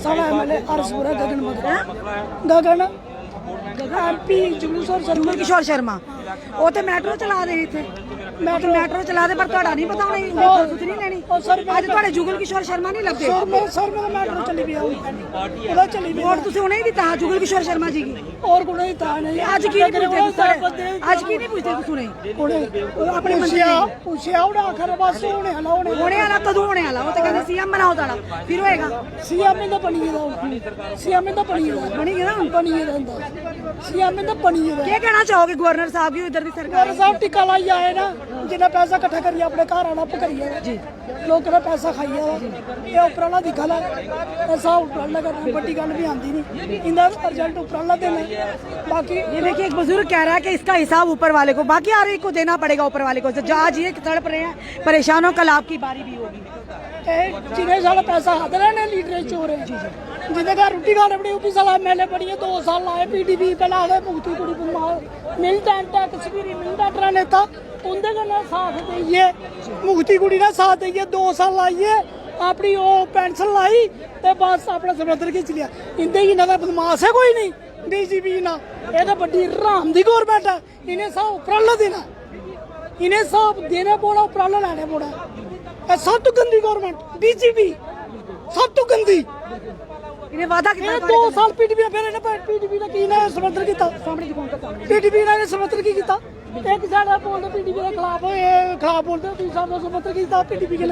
ਸਾਡਾ ਐਮਐਲਏ ਅਰਸਪੁਰਾ ਗਗਨ ਮਗਰ ਗਗਨ ਐਮਪੀ जुगल किशोर शर्मा वो तो मैट्रो चला रहे थे, मैट्रो चला दे, पर ਤੁਹਾਡਾ ਨਹੀਂ ਪਤਾ ਹੋਣੀ ਕੁਝ ਨਹੀਂ ਲੈਣੀ। ਅੱਜ ਤੁਹਾਡੇ जुगल किशोर शर्मा नहीं लगते? सर मैं मैट्रो चली गया ਉਹਦਾ ਚਲੀ ਗਈ। वोट ਤੁਸੀਂ ਹੁਣੇ ਹੀ ਦਿੱਤਾ जुगल किशोर शर्मा जी की? और को नहीं था नहीं ਅੱਜ ਕੀ ਨਹੀਂ ਪੁੱਛਦੇ? ਅੱਜ ਕੀ ਨਹੀਂ ਪੁੱਛਦੇ ਤੁਸੀਂ? ਆਪਣੇ ਪੁੱਛਿਆ ਉਹਦਾ ਆਖਰ ਬਸ ਹੋਣੇ ਵਾਲਾ ਕਦੋਂ ਹੋਣੇ ਵਾਲਾ? ਉਹ ਤਾਂ ਕਹਿੰਦੇ ਸੀਐਮ ਬਣਾਓ ਤੁਹਾਡਾ, ਫਿਰ ਹੋਏਗਾ। ਸੀਐਮ ਇਹਦਾ ਬਣੀ ਗਿਆ, ਸੀਐਮ ਇਹਦਾ ਬਣੀ ਗਿਆ ਹੁਣ ਬਣੀ ਗਿਆ सीएम में तो बनी है। क्या कहना चाहोगे गवर्नर साहब की इधर की सरकार? साहब टिक्का लाई आए ना, जिन्हें पैसा इकट्ठा करिए अपने घर आना करिए जी, लोग पैसा खाइए ये उपराला दिखा ला, ऐसा उपराला करना बड़ी गल भी आती नहीं, इनका रिजल्ट उपराला देना। बाकी ये देखिए एक बुजुर्ग कह रहा है कि इसका हिसाब ऊपर वाले को, बाकी हर एक को देना पड़ेगा ऊपर वाले को। आज ये तड़प रहे हैं परेशानों, कल आपकी बारी भी होगी। जिन्हें साल पैसा हाथ लेने लीडर चोर है, जिन्हें घर रोटी खाने पड़ी भी साल एमएलए बनी है, 2 साल लाए पीडीपी पहले आए मुक्ति कुड़ी मिलिटेंट है कश्मीरी मिलिटेंट नेता, उनके कन्नै साथ देइए मुक्ति कुड़ी ने साथ देइए 2 साल लाइए अपनी वो पेंशन लाई ते बस अपना समंदर खिंच लिया। इंदे इन्हों का बदमाश है कोई नहीं, डीजीपी ना ये तो बड़ी हराम दी गौरमेंट है, इन्हें सब उपराला देना, इन्हें सब देने पौना उपराला लैने पौना। सब तो गंदी गवर्नमेंट डीजीपी, सब तो गंदी। इन्हें वादा किया 2 साल पीडीपी फिर इन्हें पीडीपी ने की ना समर्थन किया, पीडीपी ने समर्थन की किया एक साइड आप बोलते पीटीपी के खिलाफ बोलते हैं, दूसरा 272 की किताब पीटीपी के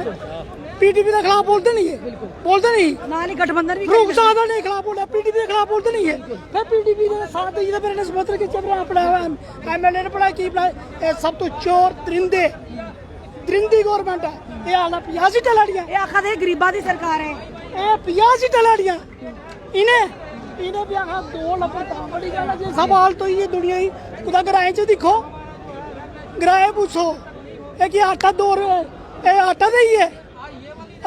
पीटीपी के खिलाफ बोलते नहीं है, बोलते नहीं नाली गठबंधन भी रूप साधा नहीं खिलाफ बोला, पीटीपी के खिलाफ बोलते नहीं है। फिर पीटीपी के साथ ही फिर 272 की चपड़ा पड़ा है, एमएलए ने पढ़ा की पढ़ा, ये सब तो चोर दरिंदे दरिंदी गवर्नमेंट है। ये आला 85 टलाड़ियां, ये आखा दे गरीबा दी सरकार है, ये 85 टलाड़ियां इन्हें भी आखा 2 लफा बड़ी गल है। सब हाल तो ये दुनिया ही कुदा ग्राए च दिखो, ग्राए पूछो कि आटा 2 रुपए आटा देई है,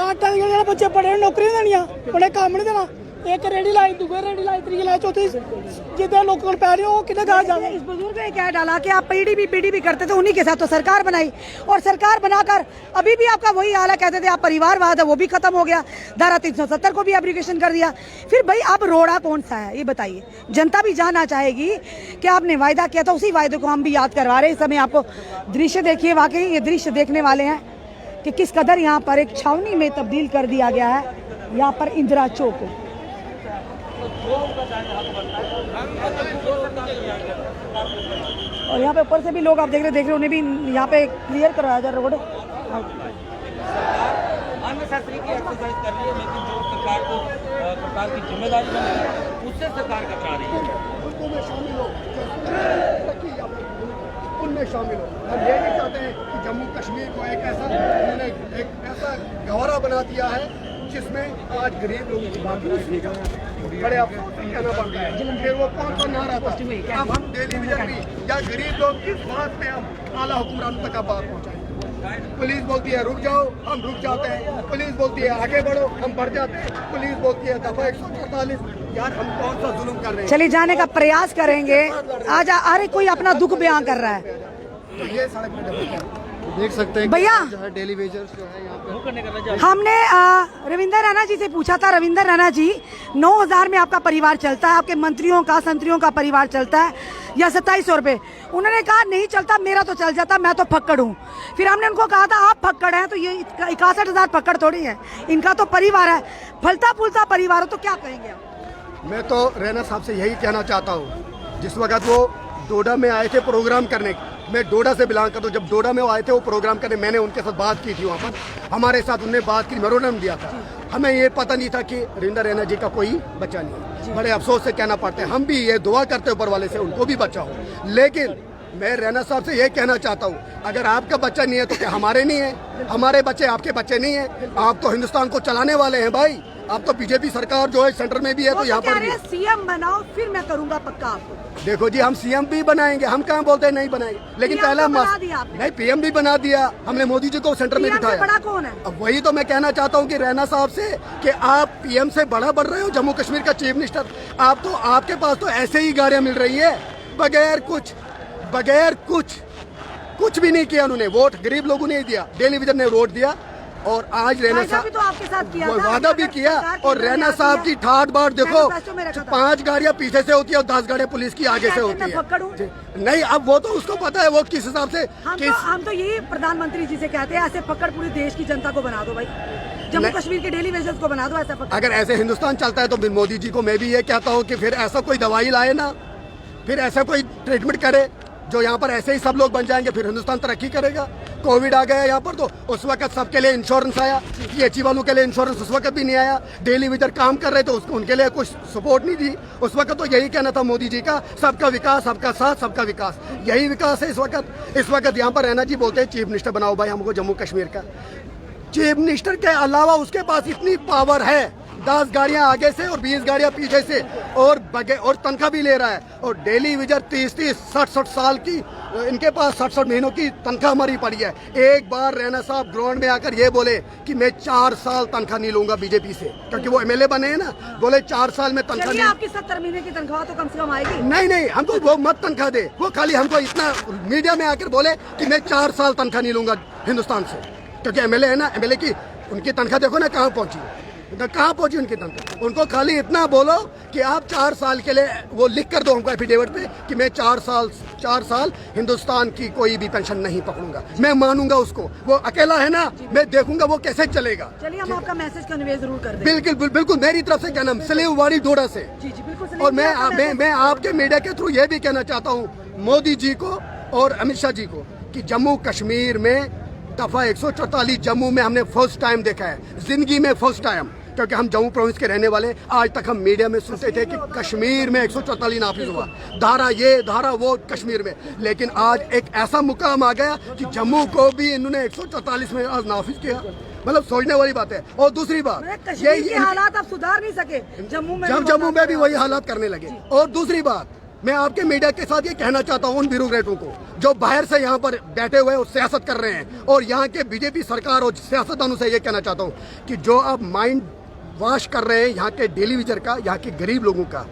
आटा जेह्ड़े बच्चे पढ़े नौकरी देनियां उ'नें कम्म नहीं देना। एक रेडी लाई, दूसरी रेडी लाई, तीसरी लाई, चौथी जितने लोगों को पै रहे हो कितने कहा जाए। इस बुजुर्ग ने क्या डाला कि आप पीडीपी करते थे, उन्हीं के साथ तो सरकार बनाई, और सरकार बनाकर अभी भी आपका वही हाल है। कहते थे आप परिवारवाद है, वो भी खत्म हो गया, धारा 370 को भी एब्रिगेशन कर दिया। फिर भाई अब रोड़ा कौन सा है ये बताइए, जनता भी जानना चाहेगी कि आपने वायदा किया था, उसी वायदे को हम भी याद करवा रहे हैं। इस समय आपको दृश्य देखिए, वाकई ये दृश्य देखने वाले हैं कि किस कदर यहाँ पर एक छावनी में तब्दील कर दिया गया है, यहाँ पर इंदिरा चौक को। और यहाँ पे ऊपर से भी लोग आप देख रहे उन्हें भी यहाँ पे क्लियर करवाया जा रोड। अननेसेसरी की एक्सरसाइज कर रही है, लेकिन जो सरकार की जिम्मेदारी है उससे सरकार कतरा रही है। उनमें शामिल हो, उनमें शामिल हो। हम ये नहीं चाहते हैं कि जम्मू कश्मीर को एक ऐसा गहरा बना दिया है जिसमें आज गरीब लोगों की बात नहीं, बड़े अफसोस से कहना पड़ता है। फिर वो कौन सा नारा था, अब हम टेलीविजन भी या गरीब लोग किस बात पे हम आला हुक्मरान तक बात पहुँचाएं। पुलिस बोलती है रुक जाओ, हम रुक जाते हैं। पुलिस बोलती है आगे बढ़ो, हम बढ़ जाते हैं। पुलिस बोलती है दफा 148, यार हम कौन सा जुल्म कर रहे हैं। चलिए जाने का प्रयास करेंगे। आज अरे कोई अपना दुख बयान कर रहा है, तो ये सड़क पे देख सकते हैं भैया जो है डेली वेजर्स जो है यहाँ पे। हमने रविंदर रैना जी से पूछा था, रविंदर रैना जी 9000 में आपका परिवार चलता है, आपके मंत्रियों का संतरियों का परिवार चलता है या 2700 रुपये? उन्होंने कहा नहीं चलता, मेरा तो चल जाता, मैं तो फक्कड़ हूँ। फिर हमने उनको कहा था आप फक्कड़ हैं तो ये 61,000 फक्कड़ थोड़ी है, इनका तो परिवार है, फलता फूलता परिवार हो, तो क्या कहेंगे आप? मैं तो रैना साहब से यही कहना चाहता हूँ, जिस वक्त वो डोडा में आए थे प्रोग्राम करने, मैं डोडा से बिलोंग करता हूँ, जब डोडा में वो आए थे वो प्रोग्राम करने, मैंने उनके साथ बात की थी, वहाँ पर हमारे साथ उन्होंने बात की, मेमोरेंडम दिया था। हमें ये पता नहीं था कि रविंदर रैना जी का कोई बच्चा नहीं है। बड़े अफसोस से कहना पड़ता है, हम भी ये दुआ करते ऊपर वाले से उनको भी बच्चा हो। लेकिन मैं रैना साहब से ये कहना चाहता हूँ, अगर आपका बच्चा नहीं है तो क्या हमारे नहीं है? हमारे बच्चे आपके बच्चे नहीं है? आप तो हिंदुस्तान को चलाने वाले हैं भाई, आप तो बीजेपी सरकार जो है सेंटर में भी है, तो यहाँ पर भी सीएम बनाओ फिर मैं करूंगा पक्का आपको। देखो जी, हम सीएम भी बनाएंगे, हम कहाँ बोलते हैं नहीं बनाएंगे, लेकिन पहला नहीं पीएम भी बना दिया हमने, मोदी जी को सेंटर में बिठाया। बड़ा कौन है? अब वही तो मैं कहना चाहता हूँ कि रैना साहब से कि आप पीएम से बड़ा बढ़ रहे हो, जम्मू कश्मीर का चीफ मिनिस्टर आप, तो आपके पास तो ऐसे ही गाड़ियाँ मिल रही है बगैर कुछ भी नहीं किया उन्होंने। वोट गरीब लोगों ने ही दिया, डेली विजन ने वोट दिया, और आज रैना साहब तो आपके साथ किया था, वादा भी किया। और रैना साहब की ठाठ बाट देखो, 5 गाड़ियां पीछे से होती है और 10 गाड़ियां पुलिस की आगे से होती है। नहीं, अब वो तो उसको पता है वो किस हिसाब से। हम तो यही प्रधानमंत्री जी से कहते हैं, ऐसे पकड़ पूरी देश की जनता को बना दो भाई, जम्मू कश्मीर के डेली वेजर्स को बना दो ऐसा पकड़। अगर ऐसे हिंदुस्तान चलता है तो फिर मोदी जी को मैं भी ये कहता हूँ कि फिर ऐसा कोई दवाई लाए ना, फिर ऐसा कोई ट्रीटमेंट करे जो यहाँ पर ऐसे ही सब लोग बन जाएंगे, फिर हिंदुस्तान तरक्की करेगा। कोविड आ गया यहाँ पर तो उस वक्त सबके लिए इंश्योरेंस आया, पीएचई वालों के लिए इंश्योरेंस उस वक्त भी नहीं आया। डेली विजर काम कर रहे थे, उसको उनके लिए कुछ सपोर्ट नहीं दी उस वक्त। तो यही कहना था मोदी जी का, सबका विकास, सबका साथ, सबका विकास, यही विकास है इस वक्त। यहाँ पर रैना जी बोलते हैं चीफ मिनिस्टर बनाओ भाई हमको जम्मू कश्मीर का। चीफ मिनिस्टर के अलावा उसके पास इतनी पावर है, 10 गाड़ियां आगे से और 20 गाड़ियां पीछे से, और तनख्वाह भी ले रहा है। और डेली विजर 30-30, 60-60 साल की, इनके पास 60-60 महीनों की तनख्वाह हमारी पड़ी है। एक बार रैना साहब ग्राउंड में आकर ये बोले कि मैं 4 साल तनख्वाह नहीं लूंगा बीजेपी से, क्योंकि वो एमएलए बने हैं ना, बोले 4 साल में तनख्वाह नहीं। आपकी 70 महीने की तनख्वाह तो कम से कम आएगी। नहीं, हमको वो मत तनख्वाह दे, वो खाली हमको इतना मीडिया में आकर बोले कि मैं 4 साल तनख्वाह नहीं लूंगा हिंदुस्तान से, क्योंकि एमएलए है ना, एमएलए की उनकी तनख्वाह देखो ना कहाँ पहुंची उनकी तनख्वाह। उनको खाली इतना बोलो कि आप 4 साल के लिए वो लिख कर दो हमको एफिडेविट पे कि मैं 4 साल हिंदुस्तान की कोई भी पेंशन नहीं पकड़ूंगा। मैं मानूंगा उसको, वो अकेला है ना, मैं देखूंगा वो कैसे चलेगा। चलिए हम आपका मैसेज कन्वे जरूर कर दें। बिल्कुल मेरी तरफ से कहना, सलेवाड़ी डोडा से। जी बिल्कुल। और मैं आपके मीडिया के थ्रू ये भी कहना चाहता हूँ मोदी जी को और अमित शाह जी को कि जम्मू कश्मीर में दफा 144 जम्मू में हमने फर्स्ट टाइम देखा है, जिंदगी में फर्स्ट टाइम, क्योंकि हम जम्मू प्रोविंस के रहने वाले। आज तक हम मीडिया में सुनते थे कि कश्मीर में 144 नाफिज हुआ, धारा ये धारा वो कश्मीर में, लेकिन आज एक ऐसा मुकाम आ गया कि जम्मू को भी इन्होंने 144 में आज नाफिज किया। मतलब सोचने वाली बात है। और दूसरी बात, कश्मीर के हालात आप सुधार नहीं सके, जम्मू में भी वही हालात करने लगे। और दूसरी बात, मैं आपके मीडिया के साथ ये कहना चाहता हूँ उन ब्यूरोक्रेटों को जो बाहर से यहाँ पर बैठे हुए और सियासत कर रहे हैं, और यहाँ के बीजेपी सरकार और सियासतदानों से ये कहना चाहता हूँ कि जो आप माइंड वॉश कर रहे हैं यहाँ के डेली वेजर का, यहाँ के गरीब लोगों का,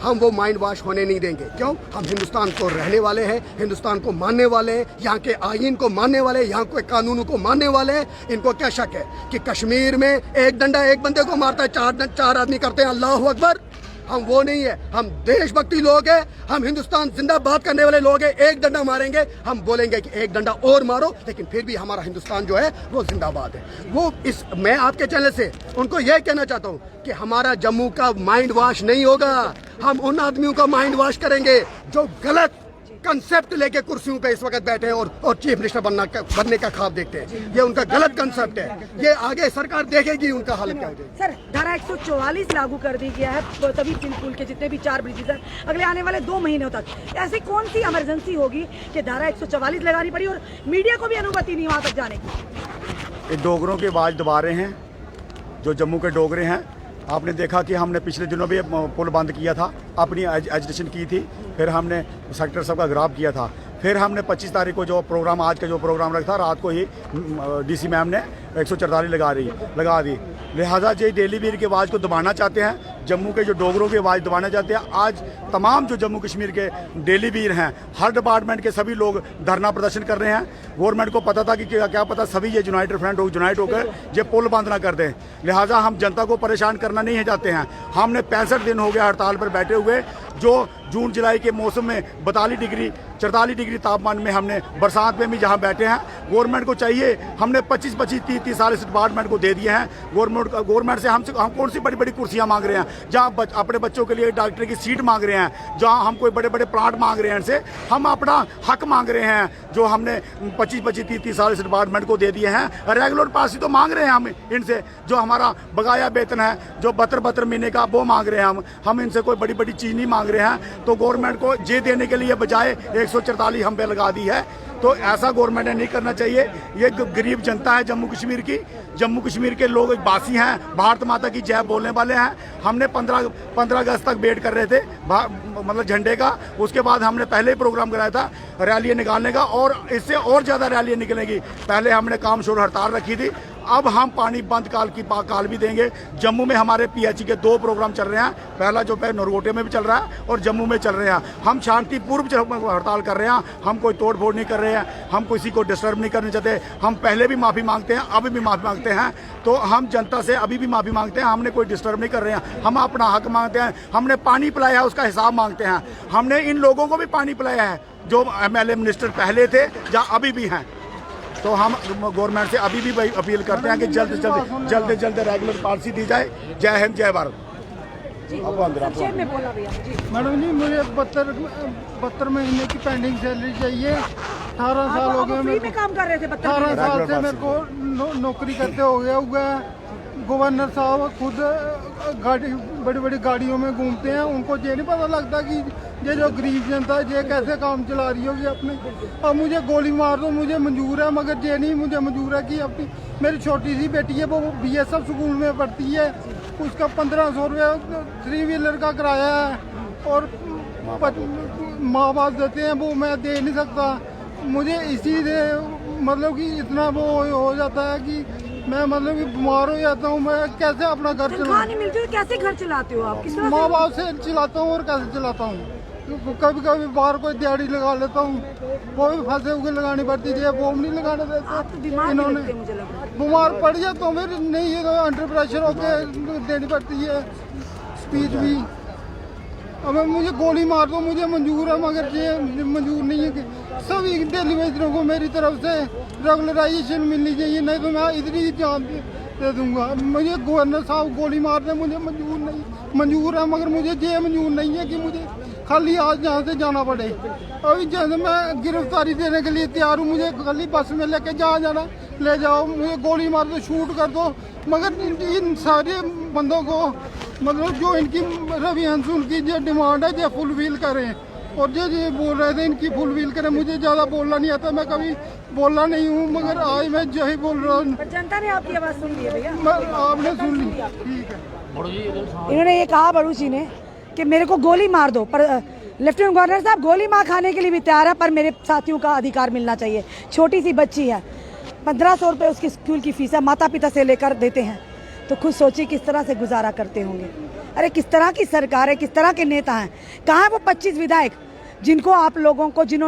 हम वो माइंड वॉश होने नहीं देंगे। क्यों? हम हिंदुस्तान को रहने वाले हैं, हिंदुस्तान को मानने वाले हैं, यहाँ के आईन को मानने वाले हैं, यहाँ के कानूनों को मानने वाले हैं। इनको क्या शक है कि कश्मीर में एक डंडा एक बंदे को मारता है, चार आदमी करते हैं अल्लाहू अकबर? हम वो नहीं है, हम देशभक्ति लोग हैं, हम हिंदुस्तान जिंदाबाद करने वाले लोग हैं। एक डंडा मारेंगे, हम बोलेंगे कि एक डंडा और मारो, लेकिन फिर भी हमारा हिंदुस्तान जो है वो जिंदाबाद है। वो मैं आपके चैनल से उनको यह कहना चाहता हूँ कि हमारा जम्मू का माइंड वॉश नहीं होगा, हम उन आदमियों का माइंड वॉश करेंगे जो गलत कंसेप्ट लेके कुर्सियों पे इस वक्त बैठे हैं और चीफ मिनिस्टर बनने का ख्वाब देखते हैं। ये उनका गलत कंसेप्ट है, ये आगे सरकार देखेगी उनका हालत क्या हो जाएगी। सर, धारा 144 लागू कर दी गया है, तभी पुल के जितने भी 4 ब्रिजेस हैं अगले आने वाले 2 महीनों तक, ऐसी कौन सी इमरजेंसी होगी कि धारा 144 लगानी पड़ी और मीडिया को भी अनुमति नहीं वहाँ तक जाने की? ये डोगरों की आवाज़ दबा रहे हैं जो जम्मू के डोगरे हैं। आपने देखा कि हमने पिछले दिनों भी पुल बंद किया था, अपनी एजिटेशन की थी, फिर हमने सेक्टर सब का ग्राफ किया था, फिर हमने 25 तारीख को जो प्रोग्राम, आज का जो प्रोग्राम रखा था, रात को ही डीसी मैम ने 144 लगा दी। लिहाजा जो डेली वीर की आवाज़ को दबाना चाहते हैं, जम्मू के जो डोगरों की आवाज़ दबाना चाहते हैं, आज तमाम जो जम्मू कश्मीर के डेली वीर हैं, हर डिपार्टमेंट के सभी लोग धरना प्रदर्शन कर रहे हैं। गवर्नमेंट को पता था कि क्या पता सभी ये यूनाइटेड फ्रंट यूनाइट होकर ये पुल बंद ना कर दें। लिहाजा हम जनता को परेशान करना नहीं चाहते हैं। हमने 65 दिन हो गया हड़ताल पर बैठे हुए, जो जून जुलाई के मौसम में 44 डिग्री तापमान में हमने बरसात में भी जहां बैठे हैं। गवर्नमेंट को चाहिए, हमने 25-25, 30-30 साल इस डिपार्टमेंट को दे दिए हैं। गवर्नमेंट से हम कौन सी बड़ी बड़ी कुर्सियां मांग रहे हैं, जहां अपने बच्चों के लिए डॉक्टर की सीट मांग रहे हैं, जहां हम कोई बड़े बड़े प्लांट मांग रहे हैं। इनसे हम अपना हक मांग रहे हैं, जो हमने 25-25, 30-30 साल इस डिपार्टमेंट को दे दिए हैं। रेगुलर पास ही तो मांग रहे हैं हम इनसे, जो हमारा बकाया वेतन है, जो 72 महीने का, वो मांग रहे हैं हम इनसे कोई बड़ी बड़ी चीज नहीं मांग रहे हैं। तो गवर्नमेंट को ये देने के लिए बजाय 144 हम पे लगा दी है, तो ऐसा गवर्नमेंट ने नहीं करना चाहिए। ये गरीब जनता है जम्मू कश्मीर की, जम्मू कश्मीर के लोग एक बासी हैं, भारत माता की जय बोलने वाले हैं। हमने 15 अगस्त तक वेट कर रहे थे मतलब झंडे का, उसके बाद हमने पहले ही प्रोग्राम कराया था रैलियाँ निकालने का, और इससे और ज़्यादा रैलियाँ निकलेंगी। पहले हमने काम शोर हड़ताल रखी थी, अब हम पानी बंद काल भी देंगे। जम्मू में हमारे पीएचई के 2 प्रोग्राम चल रहे हैं, पहला जो नरगोटे में भी चल रहा है और जम्मू में चल रहे हैं। हम शांतिपूर्व हड़ताल कर रहे हैं, हम कोई तोड़ फोड़ नहीं कर रहे हैं, हम किसी को डिस्टर्ब नहीं करना चाहते। हम पहले भी माफ़ी मांगते हैं, अभी भी माफ़ी मांगते हैं, तो हम जनता से अभी भी माफ़ी मांगते हैं। हमने कोई डिस्टर्ब नहीं कर रहे हैं, हम अपना हक मांगते हैं। हमने पानी पिलाया है, उसका हिसाब मांगते हैं। हमने इन लोगों को भी पानी पिलाया है जो MLA मिनिस्टर पहले थे या अभी भी हैं। तो हम गवर्नमेंट से अभी भी अपील करते हैं कि जल्द से जल्द रेगुलर पॉलिसी दी जाए। जय हिंद, जय भारत। मैडम जी, मुझे 72 महीने की पेंडिंग सैलरी चाहिए। 18 साल हो गए मेरे को काम कर रहे थे, 18 साल से मेरे को नौकरी करते हो गया हुआ है। गवर्नर साहब खुद बड़ी बड़ी गाड़ियों में घूमते हैं, उनको ये नहीं पता लगता कि ये जो गरीब जनता है ये कैसे काम चला रही होगी अपने। अब मुझे गोली मार दो, मुझे मंजूर है, मगर ये नहीं मुझे मंजूर है कि अपनी मेरी छोटी सी बेटी है, वो BSF स्कूल में पढ़ती है, उसका 1500 रुपये 3 व्हीलर का किराया है, और माँ बाप देते हैं, वो मैं दे नहीं सकता। मुझे इसी से मतलब कि इतना वो हो जाता है कि मैं मतलब कि बीमार हो जाता हूँ। मैं कैसे अपना घर चलाऊँ? नहीं मिलती तो कैसे घर चलाते हो आप? माँ बाप से चलाता हूँ और कैसे चलाता हूँ। कभी कभी बाहर कोई दिहाड़ी लगा लेता हूँ, वो भी फंसे हुए लगानी पड़ती थी, वो नहीं लगाने देते इन्होंने। बीमार पड़ जाता हूँ, फिर नहीं है तो अंडर प्रेशर होकर देनी पड़ती है स्पीच भी। अब मुझे गोली मार दो, मुझे मंजूर है, मगर ये मंजूर नहीं है कि सभी दिल्ली वेजरों को मेरी तरफ से रेगुलराइजेशन मिलनी चाहिए, नहीं तो मैं इतनी जान दे दूंगा। मुझे गवर्नर साहब गोली मार दें, मुझे मंजूर है, मगर मुझे ये मंजूर नहीं है कि मुझे खाली आज यहाँ से जाना पड़े। अभी जैसे मैं गिरफ्तारी देने के लिए तैयार हूँ, मुझे खाली बस में लेके जहाँ जाना ले जाओ, मुझे गोली मार दो, शूट कर दो, मगर इन सारे बंदों को मतलब जो इनकी रवि हंसूल की जो डिमांड है जो फुलफिल करें, और जो ये बोल रहे थे इनकी फुलफिल करें। मुझे ज़्यादा बोलना नहीं आता, मैं कभी बोलना नहीं हूँ, मगर आज मैं जो ही बोल रहा हूँ। जनता ने आपकी आवाज़ सुन ली है भैया, आपने सुन ली, ठीक है। इन्होंने ये कहा बड़ू जी ने कि मेरे को गोली मार दो, पर लेफ्टिनेंट गवर्नर साहब गोली मार खाने के लिए भी तैयार है, पर मेरे साथियों का अधिकार मिलना चाहिए। छोटी सी बच्ची है, 1500 रुपये उसकी स्कूल की फीस है, माता पिता से लेकर देते हैं, तो खुद सोचिए किस तरह से गुजारा करते होंगे। अरे किस तरह की सरकार है, किस तरह के नेता हैं, कहाँ है वो 25 विधायक जिनको आप लोगों को जिन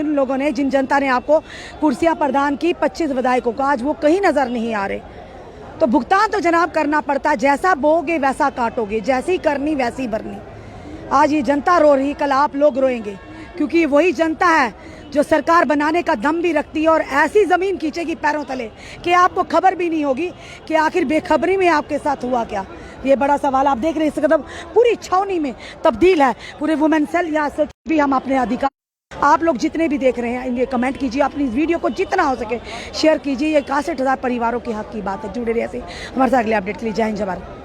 लोगों ने जिन जनता ने आपको कुर्सियां प्रदान की, 25 विधायकों को आज वो कहीं नजर नहीं आ रहे। तो भुगतान तो जनाब करना पड़ता है, जैसा बोगे वैसा काटोगे, जैसी करनी वैसी भरनी। आज ये जनता रो रही, कल आप लोग रोएंगे, क्योंकि वही जनता है जो सरकार बनाने का दम भी रखती है और ऐसी जमीन खींचेगी पैरों तले कि आपको खबर भी नहीं होगी कि आखिर बेखबरी में आपके साथ हुआ क्या। ये बड़ा सवाल आप देख रहे हैं, इस कदम पूरी छावनी में तब्दील है पूरे वुमेन सेल। यहाँ से भी हम अपने अधिकार, आप लोग जितने भी देख रहे हैं इनके कमेंट कीजिए, अपनी इस वीडियो को जितना हो सके शेयर कीजिए। ये 61,000 परिवारों के हक की बात है। जुड़े रहिए ऐसे हमारे साथ अगले अपडेट के लिए। जय हिंद, जय भारत।